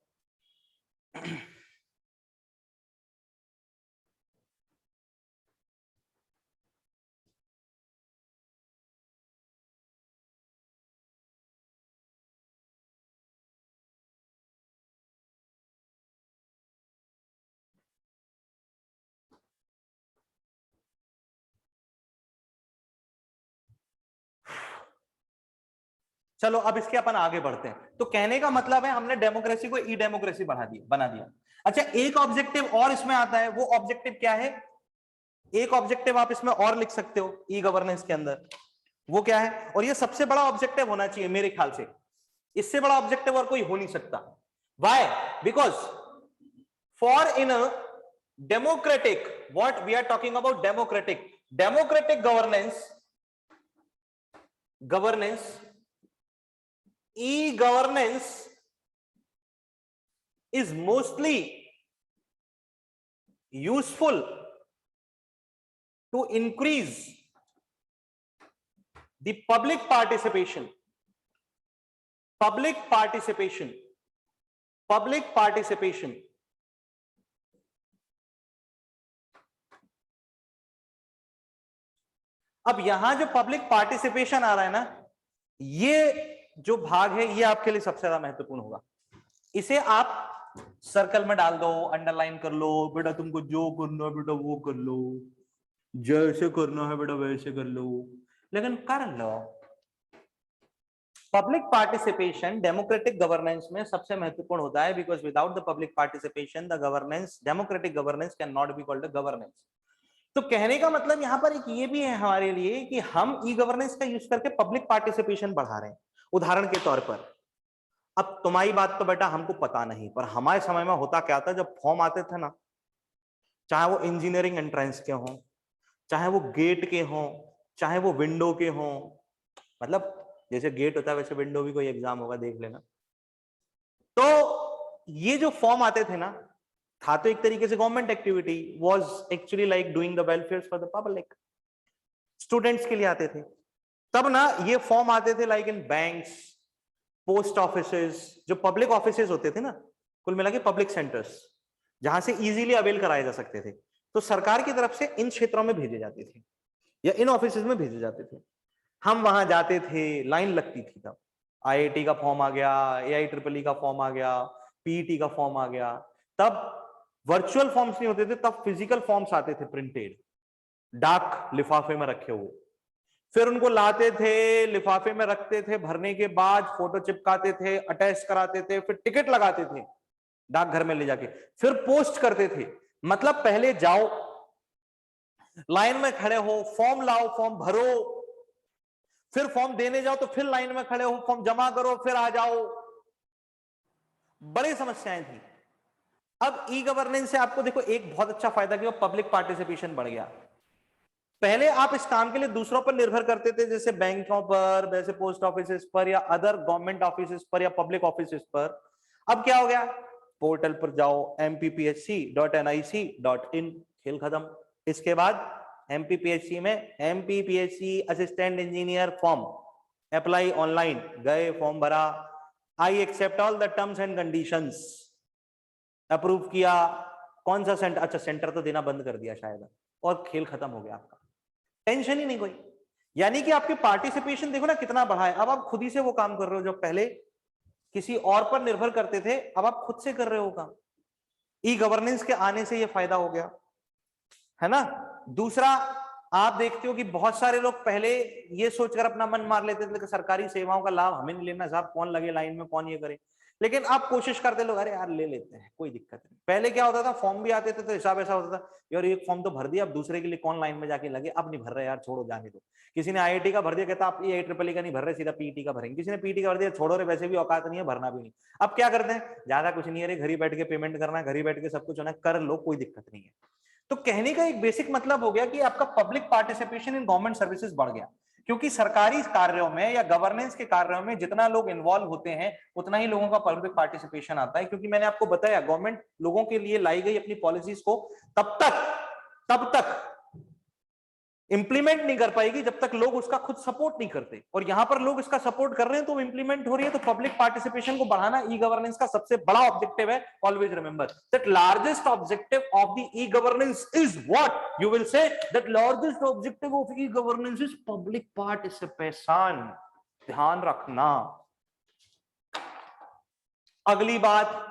चलो अब इसके अपन आगे बढ़ते हैं। तो कहने का मतलब है हमने डेमोक्रेसी को ई डेमोक्रेसी बना दिया। अच्छा, एक ऑब्जेक्टिव और इसमें आता है, वो ऑब्जेक्टिव क्या है, एक ऑब्जेक्टिव आप इसमें और लिख सकते हो ई गवर्नेंस के अंदर, वो क्या है, और ये सबसे बड़ा ऑब्जेक्टिव होना चाहिए मेरे ख्याल से, इससे बड़ा ऑब्जेक्टिव और कोई हो नहीं सकता। Why? Because for in a democratic, what we are talking about, democratic governance, e governance is mostly useful to increase the public participation. अब यहां जो पब्लिक पार्टिसिपेशन आ रहा है ना, ये जो भाग है ये आपके लिए सबसे ज्यादा महत्वपूर्ण होगा। इसे आप सर्कल में डाल दो, अंडरलाइन कर लो, बेटा तुमको जो करना है बेटा वो कर लो, जैसे करना है बेटा वैसे कर लो, लेकिन कर लो। पब्लिक पार्टिसिपेशन डेमोक्रेटिक गवर्नेंस में सबसे महत्वपूर्ण होता है, because without the public participation the governance, democratic governance can not be called governance. तो कहने का मतलब यहां पर एक ये भी है हमारे लिए कि हम ई गवर्नेंस का यूज करके पब्लिक पार्टिसिपेशन बढ़ा रहे हैं। उदाहरण के तौर पर, अब तुम्हारी बात तो बेटा हमको पता नहीं, पर हमारे समय में होता क्या था, जब फॉर्म आते थे ना, चाहे वो इंजीनियरिंग एंट्रेंस के हों, चाहे वो गेट के हों, चाहे वो विंडो के हों, मतलब जैसे गेट होता है वैसे विंडो भी कोई एग्जाम होगा, देख लेना। तो ये जो फॉर्म आते थे ना, था तो एक तरीके से government activity, was actually like doing the welfare for the public, students के लिए आते थे। तब ना ये फॉर्म आते थे like in banks, post offices, जो पब्लिक ऑफिसेस होते थे ना, कुल मिला के पब्लिक सेंटर्स, जहां से इजीली अवेल कराए जा सकते थे, तो सरकार की तरफ से इन क्षेत्रों में भेजे जाते थे या इन ऑफिसेस में भेजे जाते थे। हम वहां जाते थे, लाइन लगती थी। तब आईआईटी का फॉर्म आ गया, AIEEE का फॉर्म आ गया, पीईटी का फॉर्म आ गया। तब वर्चुअल फॉर्म्स नहीं होते थे, तब फिजिकल फॉर्म्स आते थे, प्रिंटेड, डाक लिफाफे में रखे हुए। फिर उनको लाते थे, लिफाफे में रखते थे, भरने के बाद फोटो चिपकाते थे, अटैच कराते थे, फिर टिकट लगाते थे डाकघर में ले जाके, फिर पोस्ट करते थे। मतलब पहले जाओ, लाइन में खड़े हो, फॉर्म लाओ, फॉर्म भरो, फिर फॉर्म देने जाओ तो फिर लाइन में खड़े हो, फॉर्म जमा करो, फिर आ जाओ। बड़ी समस्याएं थी। अब ई गवर्नेंस से आपको देखो एक बहुत अच्छा फायदा कि पब्लिक पार्टिसिपेशन बढ़ गया। पहले आप इस काम के लिए दूसरों पर निर्भर करते थे, जैसे बैंकों पर, वैसे पोस्ट ऑफिस पर, या अदर गवर्नमेंट ऑफिस पर, या पब्लिक ऑफिस पर। अब क्या हो गया, पोर्टल पर जाओ, mppsc.nic.in, खेल खत्म। इसके बाद MPPSC में MPPSC assistant engineer form, apply online, गए फॉर्म भरा, I accept all the terms and conditions, approve किया, कौन सा सेंटर, अच्छा सेंटर तो देना बंद कर दिया शायद, और खेल खत्म हो गया आपका, टेंशन ही नहीं कोई। यानी कि आपके पार्टिसिपेशन देखो ना कितना बढ़ा है। अब आप खुद ही से वो काम कर रहे हो जो पहले किसी और पर निर्भर करते थे, अब आप खुद से कर रहे हो काम। ई गवर्नेंस के आने से ये फायदा हो गया है ना। दूसरा, आप देखते हो कि बहुत सारे लोग पहले ये सोचकर अपना मन मार लेते थे कि सरकारी सेवाओं का लाभ हमें नहीं लेना, साहब कौन लगे लाइन में, कौन ये करे, लेकिन आप कोशिश करते लोग, अरे यार ले लेते हैं, कोई दिक्कत नहीं। पहले क्या होता था, फॉर्म भी आते थे तो हिसाब ऐसा होता था, यार एक फॉर्म तो भर दिया, अब दूसरे के लिए कौन लाइन में जाके लगे, अब नहीं भर रहे यार, छोड़ो जाने दो। किसी ने IIT का भर दिया, कहता आप AIEEE का नहीं भर रहे, सीधा PET का भरेंगे। किसी ने PET का भर दिया, छोड़ो रे, वैसे भी औकात नहीं है, भरना भी नहीं। अब क्या करते हैं, ज्यादा कुछ नहीं है रे, घर ही बैठ के पेमेंट करना है, घर ही बैठ के सब कुछ होना है, कर लो, कोई दिक्कत नहीं है। तो कहने का एक बेसिक मतलब हो गया कि आपका public participation in government services बढ़ गया, क्योंकि सरकारी कार्यों में या गवर्नेंस के कार्यों में जितना लोग इन्वॉल्व होते हैं उतना ही लोगों का पब्लिक पार्टिसिपेशन आता है। क्योंकि मैंने आपको बताया, गवर्नमेंट लोगों के लिए लाई गई अपनी पॉलिसीज को तब तक इंप्लीमेंट नहीं कर पाएगी जब तक लोग उसका खुद सपोर्ट नहीं करते, और यहां पर लोग इसका सपोर्ट कर रहे हैं तो इंप्लीमेंट हो रही है। तो पब्लिक पार्टिसिपेशन को बढ़ाना ई गवर्नेंस का सबसे बड़ा ऑब्जेक्टिव है। Always remember that largest objective of the e governance is what, you will say that largest objective of e governance is public participation. ध्यान रखना। अगली बात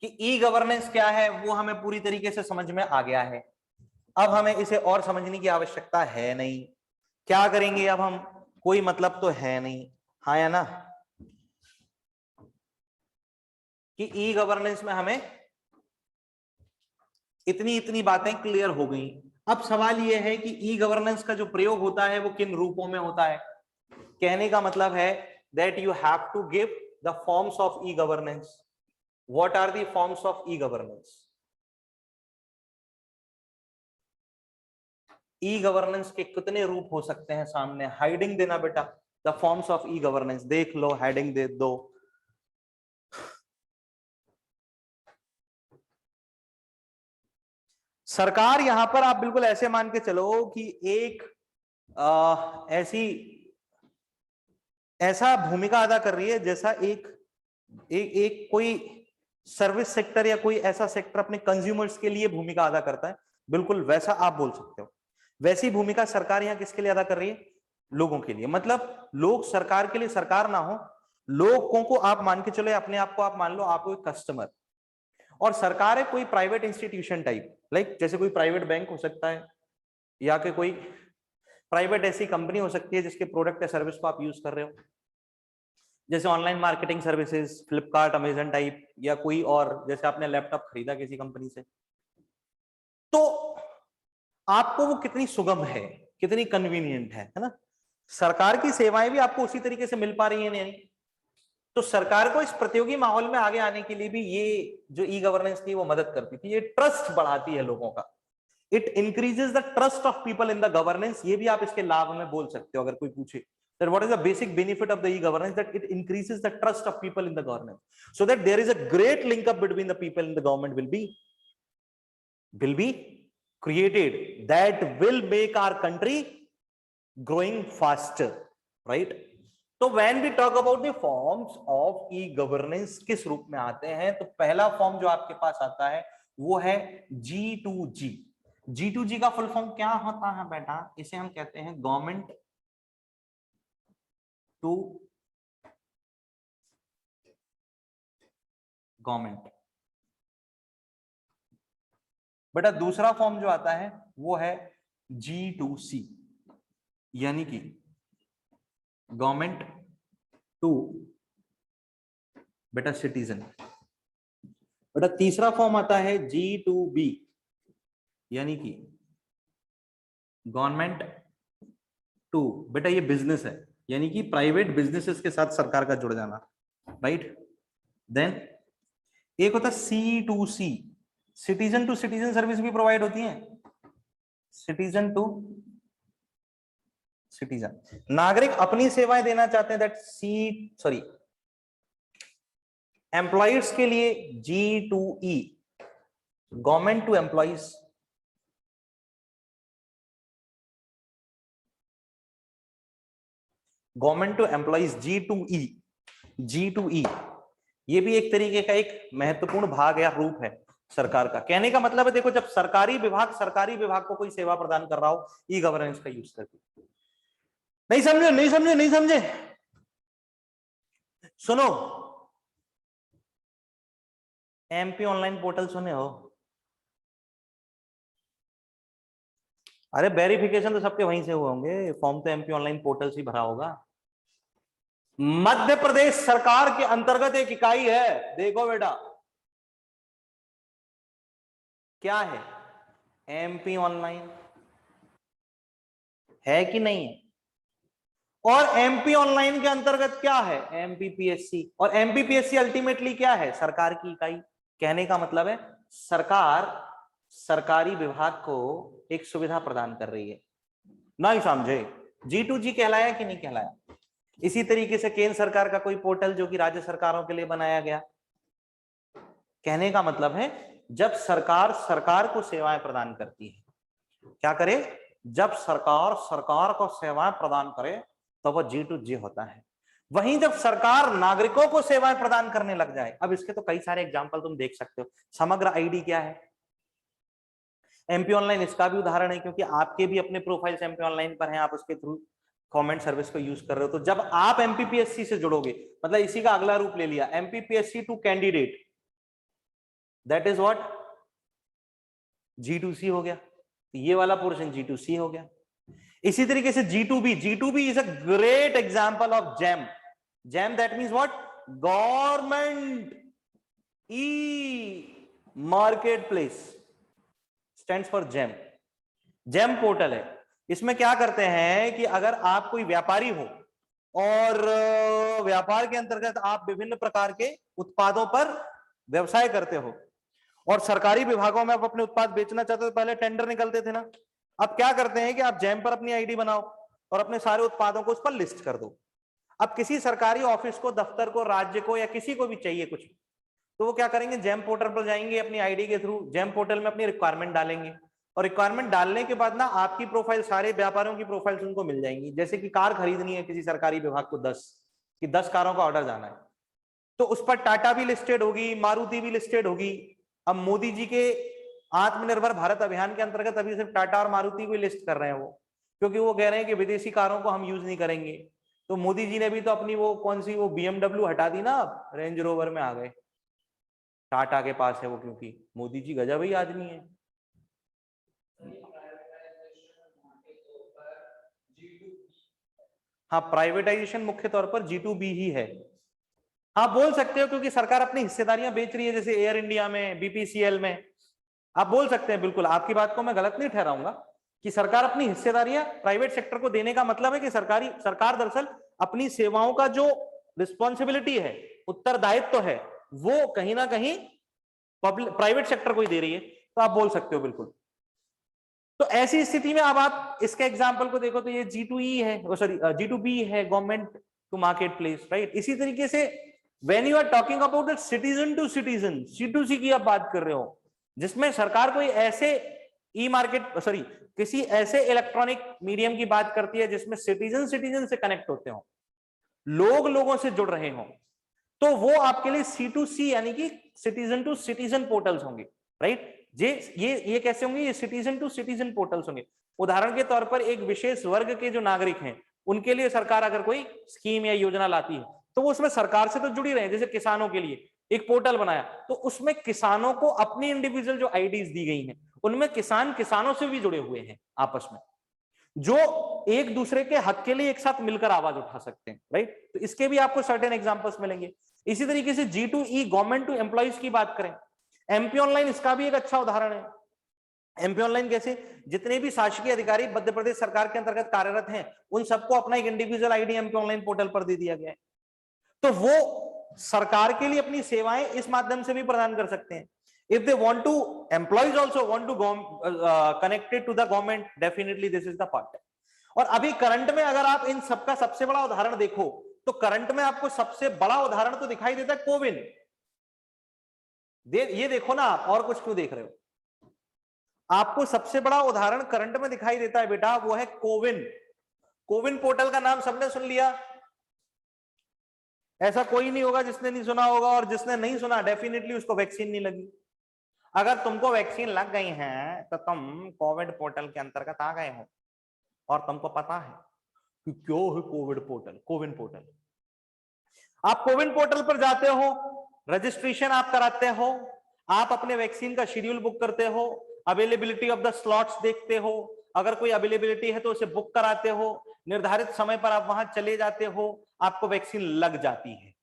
कि ई गवर्नेंस क्या है वो हमें पूरी तरीके से समझ में आ गया है। अब हमें इसे और समझने की आवश्यकता है नहीं। क्या करेंगे अब हम, कोई मतलब तो है नहीं, हाँ या ना, कि ई गवर्नेंस में हमें इतनी बातें क्लियर हो गई। अब सवाल यह है कि ई गवर्नेंस का जो प्रयोग होता है वो किन रूपों में होता है। कहने का मतलब है that you have to give the forms of e governance. What are the forms of e governance? E governance के कितने रूप हो सकते हैं सामने? हाइडिंग देना बेटा, the forms of e governance, देख लो, हेडिंग दे दो। सरकार यहां पर आप बिल्कुल ऐसे मान के चलो कि एक ऐसा भूमिका अदा कर रही है जैसा एक कोई सर्विस सेक्टर या कोई ऐसा सेक्टर अपने कंज्यूमर्स के लिए भूमिका अदा करता है, बिल्कुल वैसा आप बोल सकते हो। वैसी भूमिका सरकार यहां किसके लिए अदा कर रही है? लोगों के लिए। मतलब लोग सरकार के लिए सरकार ना हो, लोगों को आप मान के चलो, अपने आप को आप मान लो आप एक कस्टमर, और सरकार है कोई प्राइवेट इंस्टीट्यूशन टाइप, लाइक जैसे कोई प्राइवेट बैंक हो सकता है, या कि कोई प्राइवेट ऐसी कंपनी हो सकती है जिसके प्रोडक्ट या सर्विस को आप यूज कर रहे हो, जैसे online marketing services, Flipkart, Amazon type, या कोई और, जैसे आपने लैपटॉप खरीदा किसी कंपनी से, तो आपको वो कितनी सुगम है, कितनी कन्वीनियंट है ना? सरकार की सेवाएं भी आपको उसी तरीके से मिल पा रही है नहीं? तो सरकार को इस प्रतियोगी माहौल में आगे आने के लिए भी ये जो ई गवर्नेंस थी वो मदद करती थी। ये ट्रस्ट बढ़ाती है लोगों का, it increases the trust of people in the governance. ये भी आप इसके लाभ में बोल सकते हो अगर कोई पूछे, that what is the basic benefit of the e-governance, that it increases the trust of people in the governance, so that there is a great link up between the people and the government will be created, that will make our country growing faster, right? तो when we talk about the forms of e-governance किस रूप में आते हैं, तो पहला फॉर्म जो आपके पास आता है वो है G2G। G2G का फुल फॉर्म क्या होता है बेटा? इसे हम कहते हैं गवर्नमेंट टू गवर्नमेंट। बेटा दूसरा फॉर्म जो आता है वो है G2C, यानी कि गवर्नमेंट टू बेटा सिटीजन। बेटा तीसरा फॉर्म आता है G2B, यानी कि गवर्नमेंट टू बेटा ये बिजनेस है, यानी कि प्राइवेट बिजनेसेस के साथ सरकार का जुड़ जाना, राइट? देन एक होता है C2C, citizen to citizen service भी प्रोवाइड होती है, सिटीजन टू सिटीजन, नागरिक अपनी सेवाएं देना चाहते हैं, दैट एम्प्लॉयज के लिए G2E, government to employees. Government to employees G2E ये भी एक तरीके का एक महत्वपूर्ण भाग या रूप है सरकार का। कहने का मतलब है, देखो जब सरकारी विभाग को कोई सेवा प्रदान कर रहा हो ई गवर्नेंस का यूज करके। नहीं समझे? सुनो, एमपी ऑनलाइन पोर्टल सुने हो? अरे वेरिफिकेशन तो सबके वहीं से हुए होंगे, फॉर्म तो एमपी ऑनलाइन पोर्टल से भरा होगा। मध्य प्रदेश सरकार के अंतर्गत एक इकाई है, देखो बेटा क्या है, एमपी ऑनलाइन है कि नहीं है? और एमपी ऑनलाइन के अंतर्गत क्या है, एमपीपीएससी। और एमपीपीएससी अल्टीमेटली क्या है, सरकार की इकाई। कहने का मतलब है सरकार सरकारी विभाग को एक सुविधा प्रदान कर रही है। नहीं समझे? G2G कहलाया कि नहीं कहलाया? इसी तरीके से केंद्र सरकार का कोई पोर्टल जो कि राज्य सरकारों के लिए बनाया गया। कहने का मतलब है जब सरकार को सेवाएं प्रदान करती है, क्या करे, जब सरकार को सेवाएं प्रदान करे तो वह G2G होता है। वहीं जब सरकार नागरिकों को सेवाएं प्रदान करने लग जाए, अब इसके तो कई सारे एग्जांपल तुम देख सकते हो। समग्र आईडी क्या है, एमपी ऑनलाइन इसका भी उदाहरण है, क्योंकि आपके भी अपने प्रोफाइल्स एमपी ऑनलाइन पर हैं, आप उसके थ्रू गवर्नमेंट सर्विस को यूज कर रहे हो। तो जब आप एमपीपीएससी से जुड़ोगे, मतलब इसी का अगला रूप ले लिया, MPPSC to candidate, that is what, G2C हो गया। ये वाला पोर्शन G2C हो गया। इसी तरीके से G2B is a great example of GeM that means what, government e market place, stands for GeM portal है। इसमें क्या करते हैं कि अगर आप कोई व्यापारी हो और व्यापार के अंतर्गत आप विभिन्न प्रकार के उत्पादों पर व्यवसाय करते हो और सरकारी विभागों में आप अपने उत्पाद बेचना चाहते हो, तो पहले टेंडर निकलते थे ना। अब क्या करते हैं कि आप जेम पर अपनी आईडी बनाओ और अपने सारे उत्पादों को उस पर लिस्ट कर दो। अब किसी सरकारी ऑफिस को, दफ्तर को, राज्य को या किसी को भी चाहिए कुछ, तो वो क्या करेंगे, जैम पोर्टल पर जाएंगे, अपनी आईडी के थ्रू जैम पोर्टल में अपनी रिक्वायरमेंट डालेंगे, और रिक्वायरमेंट डालने के बाद ना आपकी प्रोफाइल, सारे व्यापारियों की प्रोफाइल्स उनको मिल जाएंगी। जैसे कि कार खरीदनी है किसी सरकारी विभाग को 10 कि 10 कारों का ऑर्डर जाना है, तो उस पर टाटा भी लिस्टेड होगी, मारुति भी लिस्टेड होगी। अब मोदी जी के आत्मनिर्भर भारत अभियान के अंतर्गत अभी सिर्फ टाटा और मारुति को लिस्ट कर रहे हैं वो, क्योंकि वो कह रहे हैं कि विदेशी कारों को हम यूज नहीं करेंगे। तो मोदी जी ने भी तो अपनी वो कौन सी वो BMW हटा दी ना, रेंज रोवर में आ गए, टाटा के पास है वो, क्योंकि मोदी जी गजब ही आदमी है। हाँ, प्राइवेटाइजेशन मुख्य तौर पर G2B ही है। हाँ बोल सकते हो, क्योंकि सरकार अपनी हिस्सेदारियां बेच रही है, जैसे एयर इंडिया में, BPCL में। आप बोल सकते हैं, बिल्कुल आपकी बात को मैं गलत नहीं ठहराऊंगा कि सरकार अपनी हिस्सेदारियां प्राइवेट सेक्टर को देने का मतलब है कि सरकार दरअसल अपनी सेवाओं का जो रिस्पॉन्सिबिलिटी है, उत्तरदायित्व है, वो कहीं ना कहीं प्राइवेट सेक्टर को ही दे रही है। तो आप बोल सकते हो बिल्कुल। तो ऐसी स्थिति में अब आप इसके एग्जाम्पल को देखो तो ये G2E है, सॉरी G2B है, government to market place, right. इसी तरीके से when you are talking about the citizen to citizen, C2C की आप बात कर रहे हो, जिसमें सरकार कोई ऐसे ई मार्केट, सॉरी किसी ऐसे इलेक्ट्रॉनिक मीडियम की बात करती है जिसमें सिटीजन सिटीजन से कनेक्ट होते हो, लोग लोगों से जुड़ रहे हो, तो वो आपके लिए C2C यानी कि सिटीजन टू सिटीजन पोर्टल्स होंगे, राइट। ये कैसे होंगे, ये सिटीजन टू सिटीजन पोर्टल्स होंगे। उदाहरण के तौर पर एक विशेष वर्ग के जो नागरिक हैं, उनके लिए सरकार अगर कोई स्कीम या योजना लाती है, तो वो उसमें सरकार से तो जुड़ी रहे। जैसे किसानों के लिए एक पोर्टल बनाया, तो उसमें किसानों को अपनी इंडिविजुअल जो आईडीज दी गई हैं, उनमें किसान किसानों से भी जुड़े हुए हैं आपस में, जो एक दूसरे के हक के लिए एक साथ मिलकर आवाज उठा सकते हैं, राइट। तो इसके भी आपको सर्टेन एग्जांपल्स मिलेंगे। इसी तरीके से G2E गवर्नमेंट टू एम्प्लॉइज की बात करें, MP ऑनलाइन इसका भी एक अच्छा उदाहरण है। MP ऑनलाइन कैसे, जितने भी शासकीय अधिकारी मध्य प्रदेश सरकार के अंतर्गत कार्यरत हैं, उन सबको अपना एक individual ID MP online portal पर दे दिया गया है। तो वो सरकार के लिए अपनी सेवाएं इस माध्यम से भी प्रदान कर सकते हैं। If they want to, employees also want to go connected to the government, definitely this is the part. और अभी करंट में अगर आप इन सबका सबसे बड़ा उदाहरण देखो, तो करंट में आपको सबसे बड़ा उदाहरण तो दिखाई देता है कोविन। ये देखो ना आप, और कुछ क्यों देख रहे हो, आपको सबसे बड़ा उदाहरण करंट में दिखाई देता है बेटा, वो है कोविन। कोविन पोर्टल का नाम सबने सुन लिया, ऐसा कोई नहीं होगा जिसने नहीं सुना होगा, और जिसने नहीं सुना डेफिनेटली उसको वैक्सीन नहीं लगी। अगर तुमको वैक्सीन लग गई है तो तुम कोविड पोर्टल के अंतर्गत आ गए हो, और तुमको पता है कि क्यों है कोविड पोर्टल, कोविन पोर्टल। आप कोविन पोर्टल पर जाते हो, रजिस्ट्रेशन आप कराते हो, आप अपने वैक्सीन का शेड्यूल बुक करते हो, अवेलेबिलिटी ऑफ द स्लॉट्स देखते हो, अगर कोई अवेलेबिलिटी है तो उसे बुक कराते हो, निर्धारित समय पर आप वहां चले जाते हो, आपको वैक्सीन लग जाती है,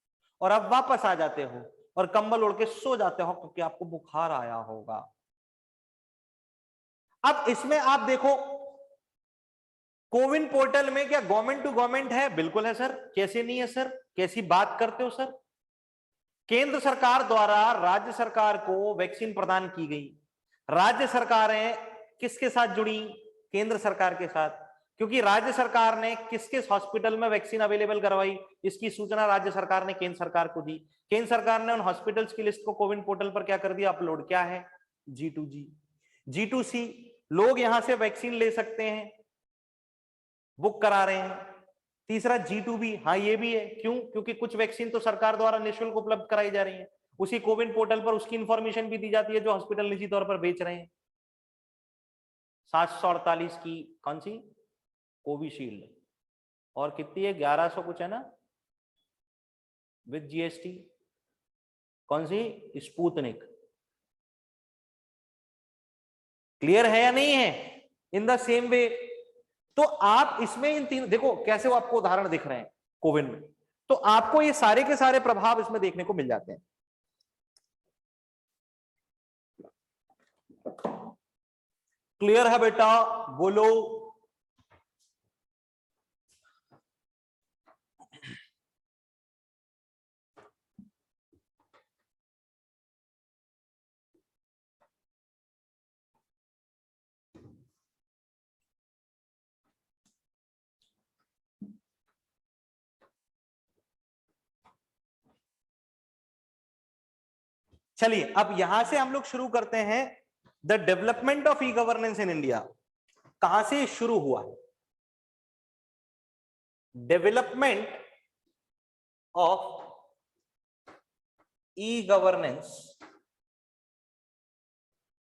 और आप वापस आ जाते हो और कंबल ओढ़ के सो जाते हो क्योंकि आपको बुखार आया होगा। अब इसमें आप देखो, कोविन पोर्टल में क्या गवर्नमेंट टू गवर्नमेंट है? बिल्कुल है सर। कैसे नहीं है सर, कैसी बात करते हो सर। केंद्र सरकार द्वारा राज्य सरकार को वैक्सीन प्रदान की गई, राज्य सरकारें किसके साथ जुड़ी? केंद्र सरकार के साथ, क्योंकि राज्य सरकार ने किस किस हॉस्पिटल में वैक्सीन अवेलेबल करवाई, इसकी सूचना राज्य सरकार ने केंद्र सरकार को दी। केंद्र सरकार ने उन हॉस्पिटल्स की लिस्ट को कोविन पोर्टल पर क्या कर दिया, अपलोड। क्या है? G2G। G2C, लोग यहां से वैक्सीन ले सकते हैं, बुक करा रहे हैं। तीसरा G2B, हाँ ये भी है। क्यों? क्योंकि कुछ वैक्सीन तो सरकार द्वारा निःशुल्क उपलब्ध कराई जा रही है, उसी कोविन पोर्टल पर उसकी इंफॉर्मेशन भी दी जाती है जो हॉस्पिटल निजी तौर पर बेच रहे हैं। 748 की कौन सी? कोविशील्ड। और कितनी है? 1100 कुछ है ना विद GST। कौन सी? स्पुतनिक। क्लियर है या नहीं है? इन द सेम वे, तो आप इसमें इन तीन देखो कैसे वो आपको उदाहरण दिख रहे हैं कोविन में, तो आपको ये सारे के सारे प्रभाव इसमें देखने को मिल जाते हैं। क्लियर है बेटा? बोलो। चलिए अब यहां से हम लोग शुरू करते हैं the development of e governance in India. कहां से शुरू हुआ? Development of e governance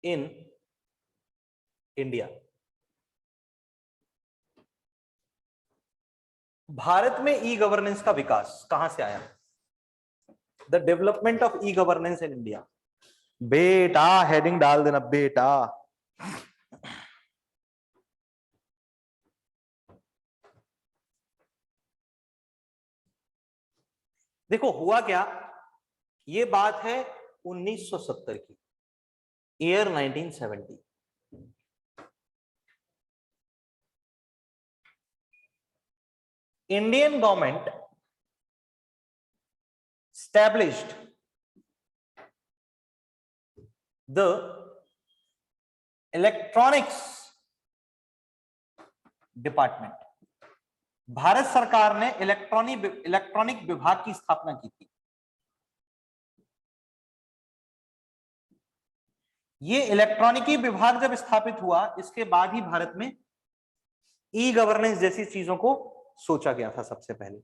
in India. Bharat में ई गवर्नेंस का विकास कहां से आया? The development of e governance in India. बेटा हेडिंग डाल देना बेटा। देखो हुआ क्या, ये बात है 1970 की, year 1970। Indian government established the electronics department. Bharat सरकार ने इलेक्ट्रॉनिक विभाग की स्थापना की थी। ये इलेक्ट्रॉनिकी विभाग जब स्थापित हुआ, इसके बाद ही भारत में ई गवर्नेंस जैसी चीजों को सोचा गया था सबसे पहले।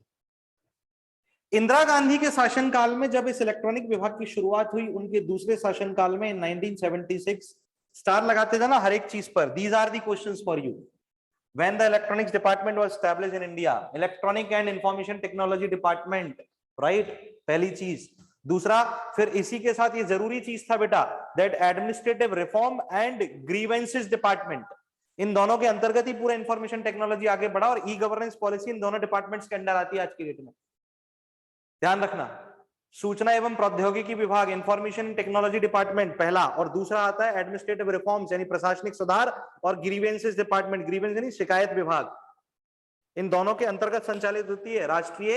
इंदिरा गांधी के शासनकाल में जब इस इलेक्ट्रॉनिक विभाग की शुरुआत हुई, उनके दूसरे शासनकाल में 1976, स्टार लगाते थे ना हर एक चीज पर, these are the questions for you. When the electronics department was established in India, electronic and information technology department, right? पहली चीज। दूसरा, फिर इसी के साथ ये जरूरी चीज था बेटा, that administrative reform and grievances department, इन दोनों के अंतर्गत ही पूरा इंफॉर्मेशन टेक्नोलॉजी आगे बढ़ा, और ई गवर्नेंस पॉलिसी इन दोनों डिपार्टमेंट्स के अंडर आती है आज की डेट में। ध्यान रखना, सूचना एवं प्रौद्योगिकी विभाग, इंफॉर्मेशन टेक्नोलॉजी डिपार्टमेंट पहला, और दूसरा आता है एडमिनिस्ट्रेटिव रिफॉर्म्स यानी प्रशासनिक सुधार, और ग्रीवेंसेस डिपार्टमेंट, ग्रीवेंस यानी शिकायत विभाग। इन दोनों के अंतर्गत संचालित होती है राष्ट्रीय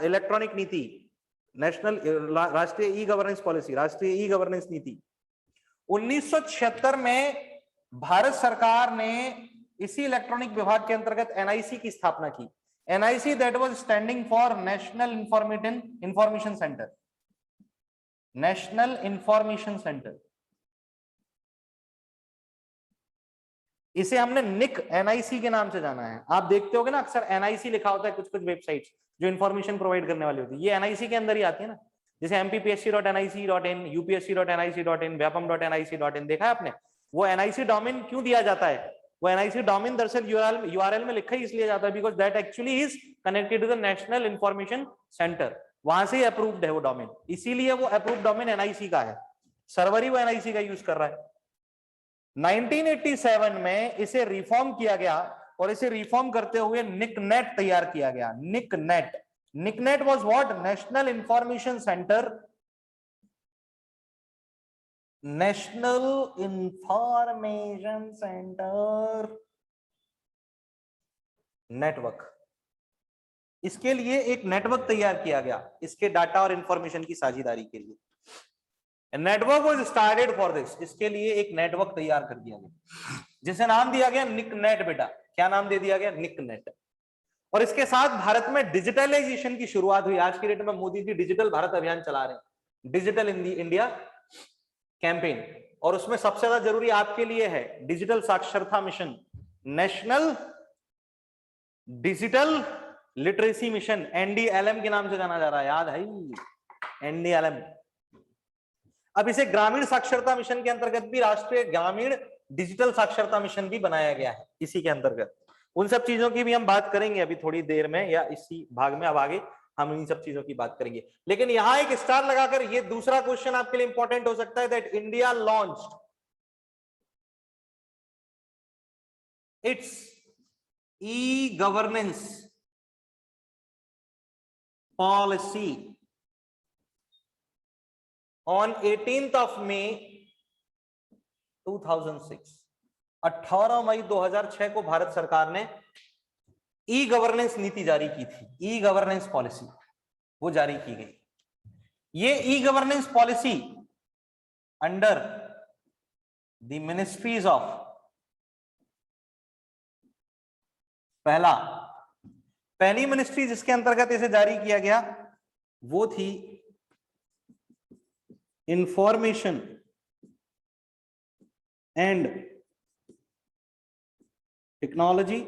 इलेक्ट्रॉनिक नीति, नेशनल राष्ट्रीय ई गवर्नेंस पॉलिसी, राष्ट्रीय ई गवर्नेंस नीति। 1976 में भारत सरकार ने इसी इलेक्ट्रॉनिक विभाग के अंतर्गत एनआईसी की स्थापना की। NIC, that was standing for National Information Center, National Information Center। इसे हमने निक NIC के नाम से जाना है। आप देखते होगे ना अक्सर NIC लिखा होता है कुछ कुछ वेबसाइट्स जो इंफॉर्मेशन प्रोवाइड करने वाली होती है, ये NIC के अंदर ही आती है ना, जैसे mpsc.nic.in, upsc.nic.in, vyapam.nic.in, देखा है आपने? वो NIC डोमेन क्यों दिया जाता है? वो NIC डोमेन दरअसल URL में लिखा ही इसलिए जाता है because that actually is connected to the national information centre, वहां से ही अप्रूव्ड है वो डोमेन, इसीलिए वो अप्रूव्ड डोमेन NIC का है, सर्वर ही वो NIC का यूज कर रहा है। 1987 में इसे रिफॉर्म किया गया, और इसे रिफॉर्म करते हुए निकनेट तैयार किया गया। NICNET, NICNET was what? National information centre, national information centre network. इसके लिए एक नेटवर्क तैयार किया गया, इसके डाटा और इंफॉर्मेशन की साझेदारी के लिए। Network was started for this, इसके लिए एक नेटवर्क तैयार कर दिया गया जिसे नाम दिया गया निकनेट। बेटा क्या नाम दे दिया गया? निकनेट। और इसके साथ भारत में डिजिटलाइजेशन की शुरुआत हुई। आज की डेट में मोदी जी डिजिटल भारत अभियान चला रहे हैं, डिजिटल इंडिया कैंपेन, और उसमें सबसे ज्यादा जरूरी आपके लिए है डिजिटल साक्षरता mission, national digital literacy mission, NDLM के नाम से जाना जा रहा है, याद है NDLM। अब इसे ग्रामीण साक्षरता मिशन के अंतर्गत भी राष्ट्रीय ग्रामीण डिजिटल साक्षरता मिशन भी बनाया गया है इसी के अंतर्गत। उन सब चीजों की भी हम बात करेंगे अभी थोड़ी देर में, या इसी भाग में, अब आगे हम इन सब चीजों की बात करेंगे। लेकिन यहां एक स्टार लगाकर ये दूसरा क्वेश्चन आपके लिए इंपॉर्टेंट हो सकता है, that India launched it's e governance policy on 18th of May 2006। 18 मई 2006 को भारत सरकार ने ई गवर्नेंस नीति जारी की थी, ई गवर्नेंस पॉलिसी वो जारी की गई। ये e governance policy under the ministries of, पहली मिनिस्ट्री जिसके अंतर्गत इसे जारी किया गया वो थी इंफॉर्मेशन एंड टेक्नोलॉजी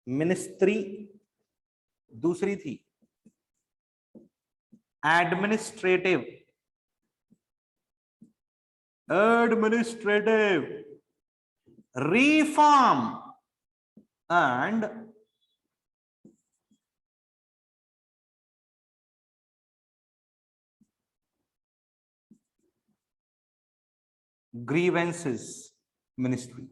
मिनिस्ट्री, दूसरी थी administrative reform and grievances ministry.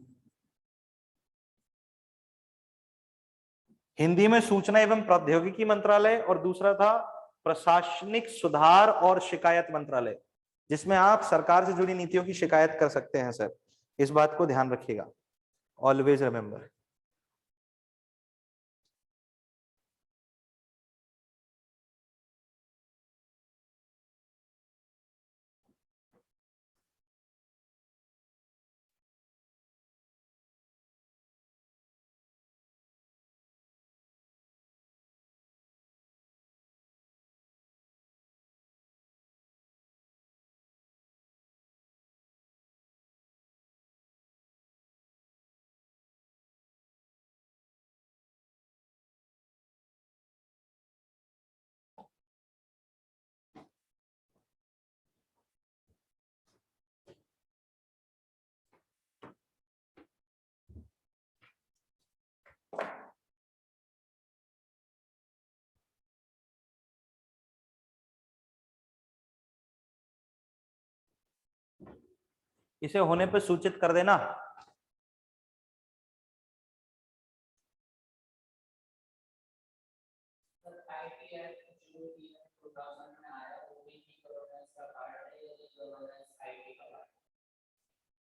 Hindi में सूचना एवं प्रौद्योगिकी मंत्रालय और दूसरा था प्रशासनिक सुधार और शिकायत मंत्रालय, जिसमें आप सरकार से जुड़ी नीतियों की शिकायत कर सकते हैं सर। इस बात को ध्यान रखिएगा, ऑलवेज रिमेंबर। इसे होने पर सूचित कर देना।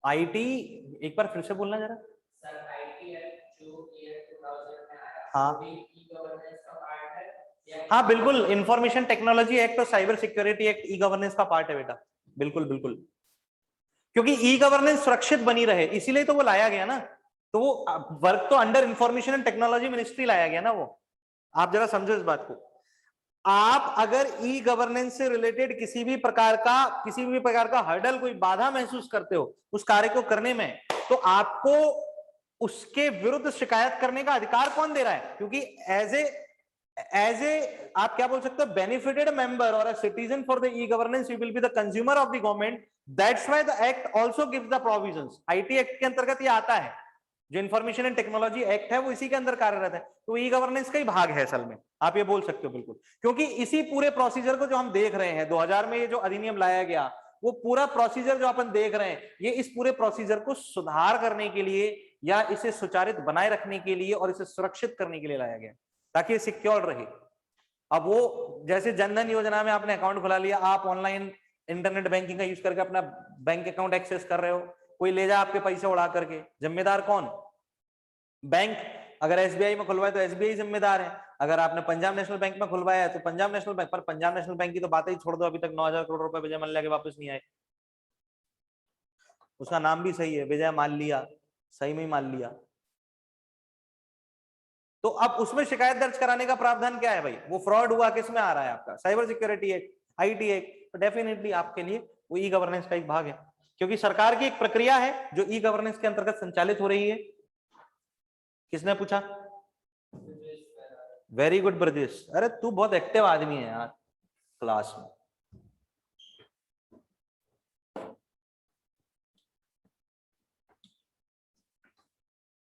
आईटी एक बार फिर से बोलना जरा। सर आईटी जो ईयर 2000 में आया, हाँ वो भी ई गवर्नेंस का पार्ट है। हाँ बिल्कुल, इंफॉर्मेशन टेक्नोलॉजी एक्ट और cyber security act e governance का पार्ट है बेटा, बिल्कुल बिल्कुल। क्योंकि ई गवर्नेंस सुरक्षित बनी रहे इसीलिए तो वो लाया गया ना। तो वो वर्क तो under information and technology ministry लाया गया ना वो। आप जरा समझो इस बात को। आप अगर ई गवर्नेंस से रिलेटेड किसी भी प्रकार का हर्डल, कोई बाधा महसूस करते हो उस कार्य को करने में, तो आपको उसके विरुद्ध शिकायत करने का अधिकार कौन दे रहा है? क्योंकि एज ए आप क्या बोल सकते हो, बेनिफिटेड मेंबर और a citizen for the e governance you will be the consumer of the government. That's why the act also gives the provisions. IT act के अंतर्गत ये आता है, जो इंफॉर्मेशन एंड टेक्नोलॉजी एक्ट है वो इसी के अंदर कार्यरत है। तो ई गवर्नेंस का ही भाग है असल में, आप ये बोल सकते हो बिल्कुल। क्योंकि इसी पूरे प्रोसीजर को जो हम देख रहे हैं 2000 में, ये जो अधिनियम लाया गया, वो पूरा प्रोसीजर जो अपन देख रहे हैं, ये इस पूरे प्रोसीजर को सुधार करने के लिए या इसे सुचारित बनाए रखने के लिए और इसे सुरक्षित करने के लिए लाया गया, ताकि ये सिक्योर रहे। अब वो जैसे जनधन योजना में आपने अकाउंट खुला लिया, आप ऑनलाइन इंटरनेट बैंकिंग का यूज करके अपना बैंक अकाउंट एक्सेस कर रहे हो, कोई ले जा आपके पैसे उड़ा करके, जिम्मेदार कौन? बैंक। अगर एसबीआई में खुलवाए तो एसबीआई जिम्मेदार है, अगर आपने पंजाब नेशनल बैंक में खुलवाया है तो पंजाब नेशनल बैंक। पर पंजाब नेशनल बैंक की तो बात ही छोड़ दो, अभी तक 9,000 करोड़ रुपए विजय मल्ल्या के वापस नहीं आए। उसका नाम भी सही है, विजय माल्या, सही में ही माल लिया। तो अब उसमें शिकायत दर्ज कराने का प्रावधान क्या है भाई? वो फ्रॉड हुआ, किस में आ रहा है आपका? Cyber security act, IT act. तो डेफिनेटली आपके लिए वो ई गवर्नेंस का एक भाग है, क्योंकि सरकार की एक प्रक्रिया है जो ई गवर्नेंस के अंतर्गत संचालित हो रही है। किसने पूछा? वेरी गुड ब्रजेश, अरे तू बहुत एक्टिव आदमी है यार क्लास में।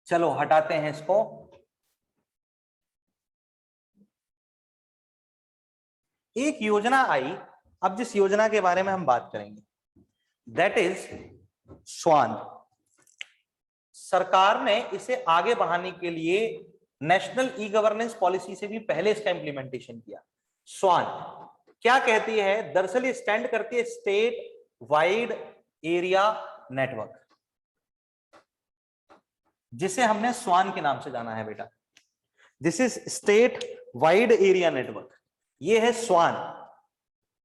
चलो हटाते हैं इसको। एक योजना आई, अब जिस योजना के बारे में हम बात करेंगे दैट इज स्वान। सरकार ने इसे आगे बढ़ाने के लिए नेशनल ई गवर्नेंस पॉलिसी से भी पहले इसका इंप्लीमेंटेशन किया। स्वान क्या कहती है? दरअसल ये स्टैंड करती है स्टेट वाइड एरिया नेटवर्क, जिसे हमने स्वान के नाम से जाना है बेटा। This is state wide area network, ये है स्वान।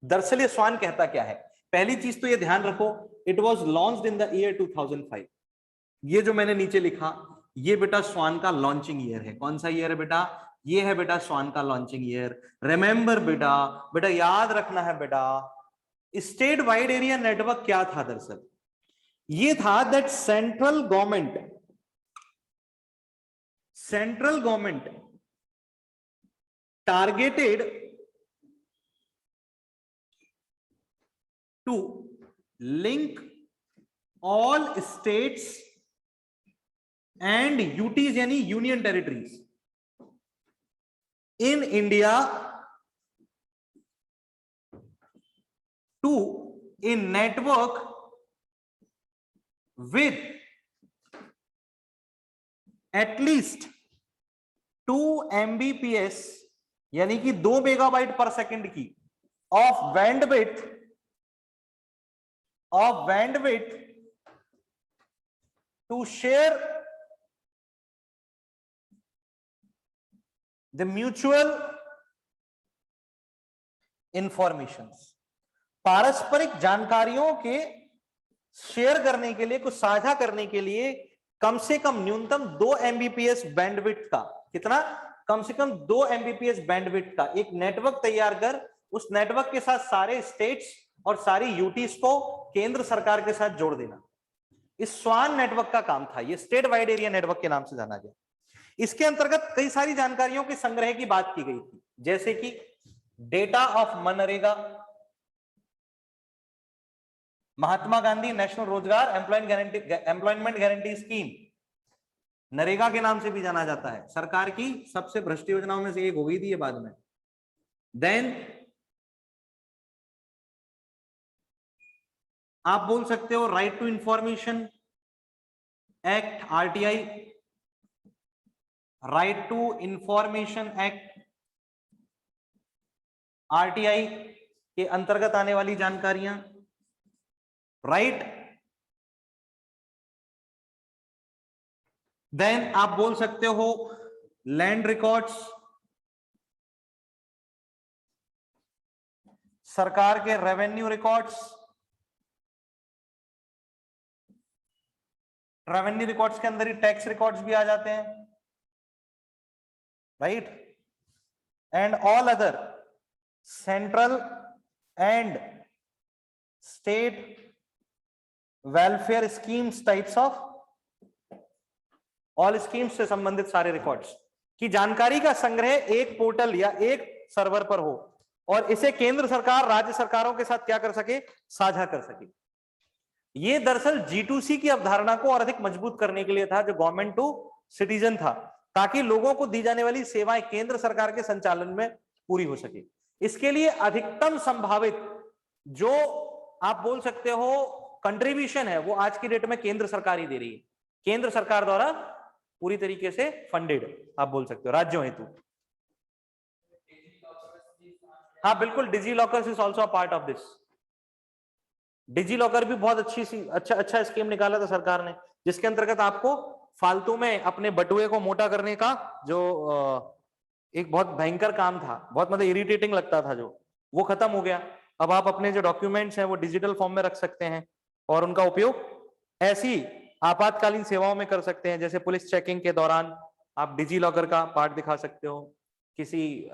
दरअसल ये स्वान कहता क्या है? पहली चीज तो ये ध्यान रखो, it was launched in the year 2005। ये जो मैंने नीचे लिखा, ये बेटा स्वान का लॉन्चिंग ईयर है। कौन सा ईयर है बेटा? ये है बेटा स्वान का लॉन्चिंग ईयर। रिमेंबर बेटा, बेटा याद रखना है बेटा, स्टेट वाइड एरिया नेटवर्क क्या था दरअसल? ये था that central government targeted to link all states and UTs यानी union territories in India to a network with at least 2 Mbps यानी कि 2 मेगाबाइट पर सेकंड की of bandwidth to share the mutual informations, पारस्परिक जानकारियों के शेयर करने के लिए, कुछ साझा करने के लिए कम से कम न्यूनतम 2 Mbps बैंडविड्थ का, कितना, कम से कम 2 Mbps बैंडविड्थ का एक नेटवर्क तैयार कर उस नेटवर्क के साथ सारे स्टेट्स और सारी यूटीज को केंद्र सरकार के साथ जोड़ देना। इस स्वान नेटवर्क का काम था, ये स्टेट वाइड एरिया नेटवर्क के नाम से जाना गया। इसके अंतर्गत कई सारी जानकारियों के संग्रह की बात की गई थी, जैसे कि data of MNREGA, Mahatma Gandhi national रोजगार एम्प्लॉयमेंट गारंटी स्कीम, नरेगा के नाम से भी जाना जाता है, सरकार की सबसे भ्रष्ट योजनाओं में से एक हो गई थी ये बाद में। देन आप बोल सकते हो right to information act, RTI, right to information act, RTI के अंतर्गत आने वाली जानकारियां, राइट। देन आप बोल सकते हो लैंड रिकॉर्ड्स, सरकार के रेवेन्यू रिकॉर्ड्स, रेवेन्यू रिकॉर्ड्स के अंदर ही टैक्स रिकॉर्ड्स भी आ जाते हैं, right, and all other central and state welfare schemes, types of all schemes से संबंधित सारे रिकॉर्ड्स की जानकारी का संग्रह एक पोर्टल या एक सर्वर पर हो और इसे केंद्र सरकार राज्य सरकारों के साथ क्या कर सके, साझा कर सके। ये दरअसल G2C की अवधारणा को और अधिक मजबूत करने के लिए था, जो गवर्नमेंट टू सिटीजन था, ताकि लोगों को दी जाने वाली सेवाएं केंद्र सरकार के संचालन में पूरी हो सके। इसके लिए अधिकतम संभावित जो आप बोल सकते हो कंट्रीब्यूशन है वो आज की डेट में केंद्र सरकार ही दे रही है, केंद्र सरकार द्वारा पूरी तरीके से फंडेड आप बोल सकते हो राज्यों हेतु। हाँ बिल्कुल, DigiLocker is also a part of this. DigiLocker भी बहुत अच्छा स्कीम निकाला था सरकार ने, जिसके अंतर्गत आपको फालतू में अपने बटुए को मोटा करने का जो एक बहुत भयंकर काम था, बहुत मतलब इरिटेटिंग लगता था, जो वो खत्म हो गया। अब आप अपने जो डॉक्यूमेंट्स हैं वो डिजिटल फॉर्म में रख सकते हैं और उनका उपयोग ऐसी आपातकालीन सेवाओं में कर सकते हैं, जैसे पुलिस चेकिंग के दौरान आप डिजी लॉकर का पार्ट दिखा सकते हो, किसी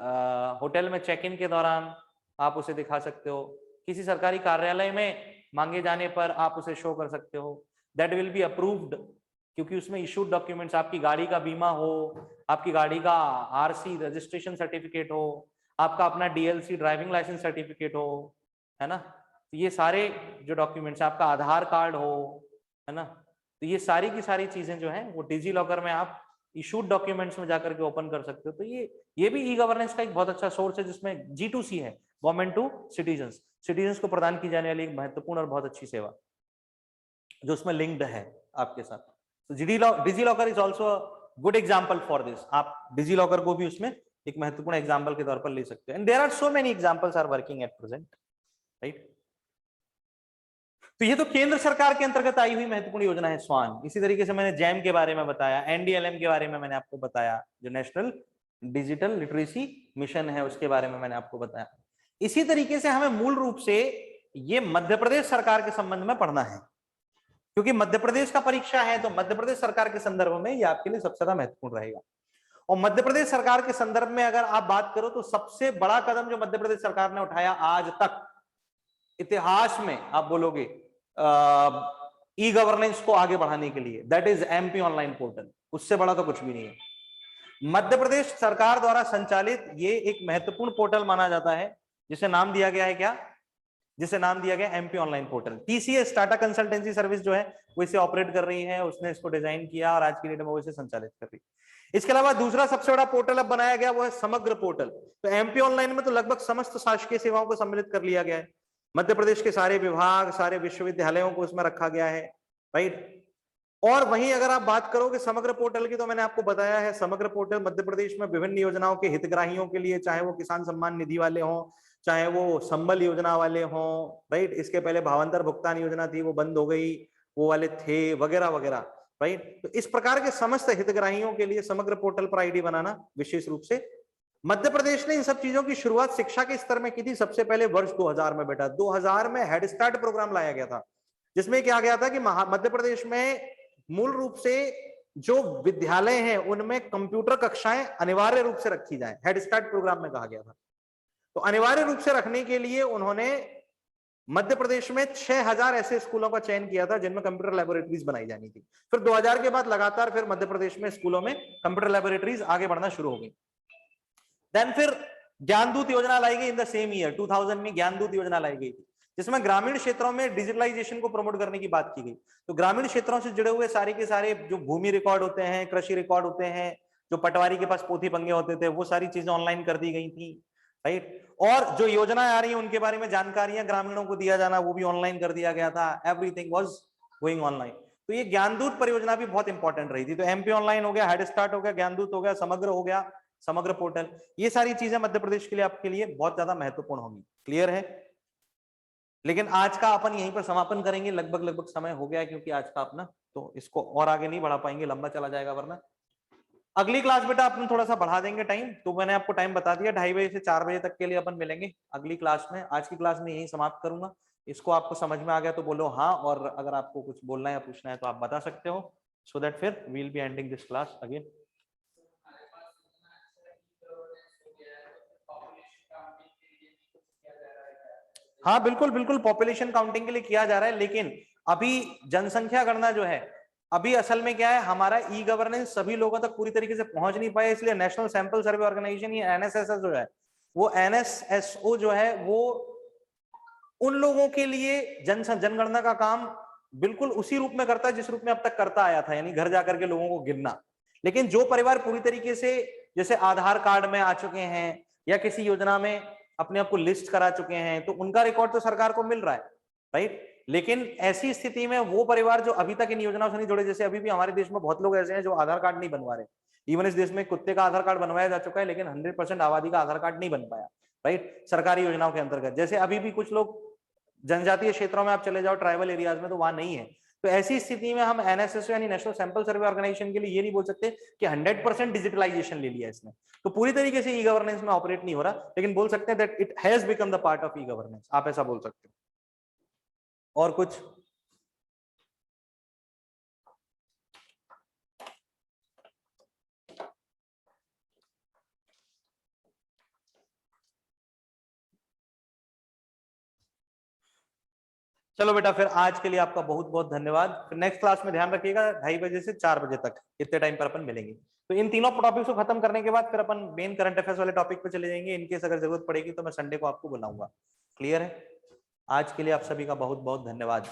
होटल में चेक इन के दौरान आप उसे दिखा सकते हो, किसी सरकारी कार्यालय में मांगे जाने पर आप उसे शो कर सकते हो। दैट विल बी अप्रूव्ड, क्योंकि उसमें इशूड डॉक्यूमेंट्स, आपकी गाड़ी का बीमा हो, आपकी गाड़ी का आरसी रजिस्ट्रेशन सर्टिफिकेट हो, आपका अपना डीएलसी ड्राइविंग लाइसेंस सर्टिफिकेट हो, है ना, तो ये सारे जो डॉक्यूमेंट्स, आपका आधार कार्ड हो, है ना, तो ये सारी की सारी चीजें जो है वो डिजी लॉकर में आप इशूड डॉक्यूमेंट्स में जाकर के ओपन कर सकते हो। तो ये भी ई गवर्नेंस का एक बहुत अच्छा सोर्स है, जिसमें G2C है, गवर्नमेंट टू सिटीजन्स को प्रदान की जाने वाली एक महत्वपूर्ण और बहुत अच्छी सेवा जो उसमें लिंक्ड है आपके साथ। तो DigiLocker is also good example for this. आप डिजी लॉकर को भी उसमें एक महत्वपूर्ण एग्जाम्पल के तौर पर ले सकते हैं। And there are so many examples are working at present, right. तो ये तो केंद्र सरकार के अंतर्गत आई हुई महत्वपूर्ण योजना है स्वान। इसी तरीके से मैंने जैम के बारे में बताया, NDLM के बारे में मैंने आपको बताया, जो नेशनल डिजिटल लिटरेसी मिशन है उसके बारे में मैंने आपको बताया। इसी तरीके से हमें मूल रूप से ये मध्य प्रदेश सरकार के संबंध में पढ़ना है, क्योंकि मध्य प्रदेश का परीक्षा है, तो मध्य प्रदेश सरकार के संदर्भ में ये आपके लिए सबसे ज्यादा महत्वपूर्ण रहेगा। और मध्य प्रदेश सरकार के संदर्भ में अगर आप बात करो तो सबसे बड़ा कदम जो मध्य प्रदेश सरकार ने उठाया आज तक, इतिहास में आप बोलोगे ई गवर्नेंस को आगे बढ़ाने के लिए, that is MP online portal. उससे बड़ा तो कुछ भी नहीं है। मध्य प्रदेश सरकार द्वारा संचालित ये एक महत्वपूर्ण पोर्टल माना जाता है, जिसे नाम दिया गया है क्या, जिसे नाम दिया गया MP online portal. TCS Tata consultancy service जो है वो इसे ऑपरेट कर रही है, उसने इसको डिजाइन किया और आज की डेट में वो इसे संचालित कर रही है। इसके अलावा दूसरा सबसे बड़ा पोर्टल अब बनाया गया वो है समग्र पोर्टल। तो एमपी ऑनलाइन में तो लगभग समस्त शासकीय सेवाओं को सम्मिलित कर लिया गया है। मध्य प्रदेश के सारे विभाग, सारे विश्वविद्यालयों को उसमें रखा गया है, राइट। और वहीं अगर आप बात करोगे समग्र पोर्टल की, तो मैंने आपको बताया है समग्र पोर्टल मध्य प्रदेश में विभिन्न योजनाओं के हितग्राहियों के लिए, चाहे वो किसान सम्मान निधि वाले हों, चाहे वो संबल योजना वाले हों, राइट। इसके पहले भावांतर भुगतान योजना थी, वो बंद हो गई, वो वाले थे वगैरह वगैरह, राइट। तो इस प्रकार के समस्त हितग्राहियों के लिए समग्र पोर्टल पर आईडी बनाना विशेष रूप से मध्य प्रदेश ने इन सब चीजों की शुरुआत शिक्षा के स्तर में की थी सबसे पहले वर्ष 2000 में। बेटा 2000 में हेड स्टार्ट प्रोग्राम लाया गया था, जिसमें क्या गया था कि मध्य प्रदेश में मूल रूप से जो विद्यालय हैं उनमें कंप्यूटर कक्षाएं अनिवार्य रूप से रखी जाएं, हेड स्टार्ट प्रोग्राम में कहा गया था। तो अनिवार्य रूप से रखने के लिए उन्होंने मध्य प्रदेश में 6000 ऐसे स्कूलों का चयन किया था जिनमें कंप्यूटर लैबोरेटरीज बनाई जानी थी। फिर 2000 के बाद लगातार फिर मध्य प्रदेश में स्कूलों में कंप्यूटर लैबोरेटरीज आगे बढ़ना शुरू हो गई। देन फिर ज्ञानदूत योजना लाई गई इन द सेम ईयर 2000 में ज्ञानदूत योजना लाई गई थी, जिसमें ग्रामीण क्षेत्रों में डिजिटलाइजेशन को प्रमोट करने की बात की गई। तो ग्रामीण क्षेत्रों से जुड़े हुए सारे के सारे जो भूमि रिकॉर्ड होते हैं, कृषि रिकॉर्ड होते हैं, जो पटवारी के पास पोथी पंगे होते थे, वो सारी चीजें ऑनलाइन कर दी गई थी, राइट। और जो योजनाएं आ रही हैं उनके बारे में जानकारियां ग्रामीणों को दिया जाना, वो भी ऑनलाइन कर दिया गया था। Everything was going online. तो ये ज्ञानदूत परियोजना भी बहुत इंपॉर्टेंट रही थी। तो एमपी ऑनलाइन हो गया, हेड स्टार्ट हो गया, ज्ञानदूत हो गया, समग्र हो गया, समग्र पोर्टल, ये सारी चीजें मध्य प्रदेश के लिए आपके लिए बहुत ज्यादा महत्वपूर्ण होंगी। क्लियर है? लेकिन आज का अपन यहीं पर समापन करेंगे, लगभग समय हो गया क्योंकि आज का अपना, तो इसको और आगे नहीं बढ़ा पाएंगे, लंबा चला जाएगा वरना। अगली क्लास बेटा अपन थोड़ा सा बढ़ा देंगे टाइम, तो मैंने आपको टाइम बता दिया 2:30 बजे से 4 बजे तक के लिए अपन मिलेंगे अगली क्लास में। आज की क्लास में यही समाप्त करूंगा। इसको आपको समझ में आ गया तो बोलो हाँ, और अगर आपको कुछ बोलना है या पूछना है तो आप बता सकते हो, सो दैट फिर we will be ending this class again. हाँ बिल्कुल बिल्कुल, पॉपुलेशन काउंटिंग के लिए किया जा रहा है, लेकिन अभी जनसंख्या गणना जो है, अभी असल में क्या है, हमारा ई गवर्नेंस सभी लोगों तक पूरी तरीके से पहुंच नहीं पाया, इसलिए नेशनल सैंपल सर्वे ऑर्गेनाइजेशन या एनएसएसओ जो है, वो एनएसएसओ जो है वो उन लोगों के लिए जनगणना का काम बिल्कुल उसी रूप में करता है जिस रूप में अब तक करता आया था, यानी घर जाकर के लोगों को गिनना। लेकिन जो परिवार पूरी तरीके से जैसे आधार कार्ड में आ चुके हैं या किसी योजना में अपने आप को लिस्ट करा चुके हैं, तो उनका रिकॉर्ड तो सरकार को मिल रहा है, राइट। लेकिन ऐसी स्थिति में वो परिवार जो अभी तक इन योजनाओं से नहीं जुड़े, जैसे अभी भी हमारे देश में बहुत लोग ऐसे हैं जो आधार कार्ड नहीं बनवा रहे। इवन इस देश में कुत्ते का आधार कार्ड बनवाया जा चुका है, लेकिन 100% आबादी का आधार कार्ड नहीं बन पाया, राइट, सरकारी योजनाओं के अंतर्गत। जैसे अभी भी कुछ लोग जनजातीय क्षेत्रों में आप चले जाओ, ट्राइबल एरियाज में, तो वहां नहीं है। तो ऐसी स्थिति में हम एनएसएसओ यानी नेशनल सैंपल सर्वे ऑर्गेनाइजेशन के लिए ये नहीं बोल सकते कि 100% डिजिटलाइजेशन ले लिया इसने, तो पूरी तरीके से ई गवर्नेंस में ऑपरेट नहीं हो रहा, लेकिन बोल सकते हैं that it has become the part of e governance, आप ऐसा बोल सकते हो। और कुछ? चलो बेटा, फिर आज के लिए आपका बहुत बहुत धन्यवाद। फिर नेक्स्ट क्लास में ध्यान रखिएगा 2:30 बजे से 4 बजे तक, इतने टाइम पर अपन मिलेंगे। तो इन तीनों टॉपिक्स को खत्म करने के बाद फिर अपन मेन करंट अफेयर्स वाले टॉपिक पे चले जाएंगे। इनकेस अगर जरूरत पड़ेगी तो मैं संडे को आपको बुलाऊंगा। क्लियर है? आज के लिए आप सभी का बहुत बहुत धन्यवाद।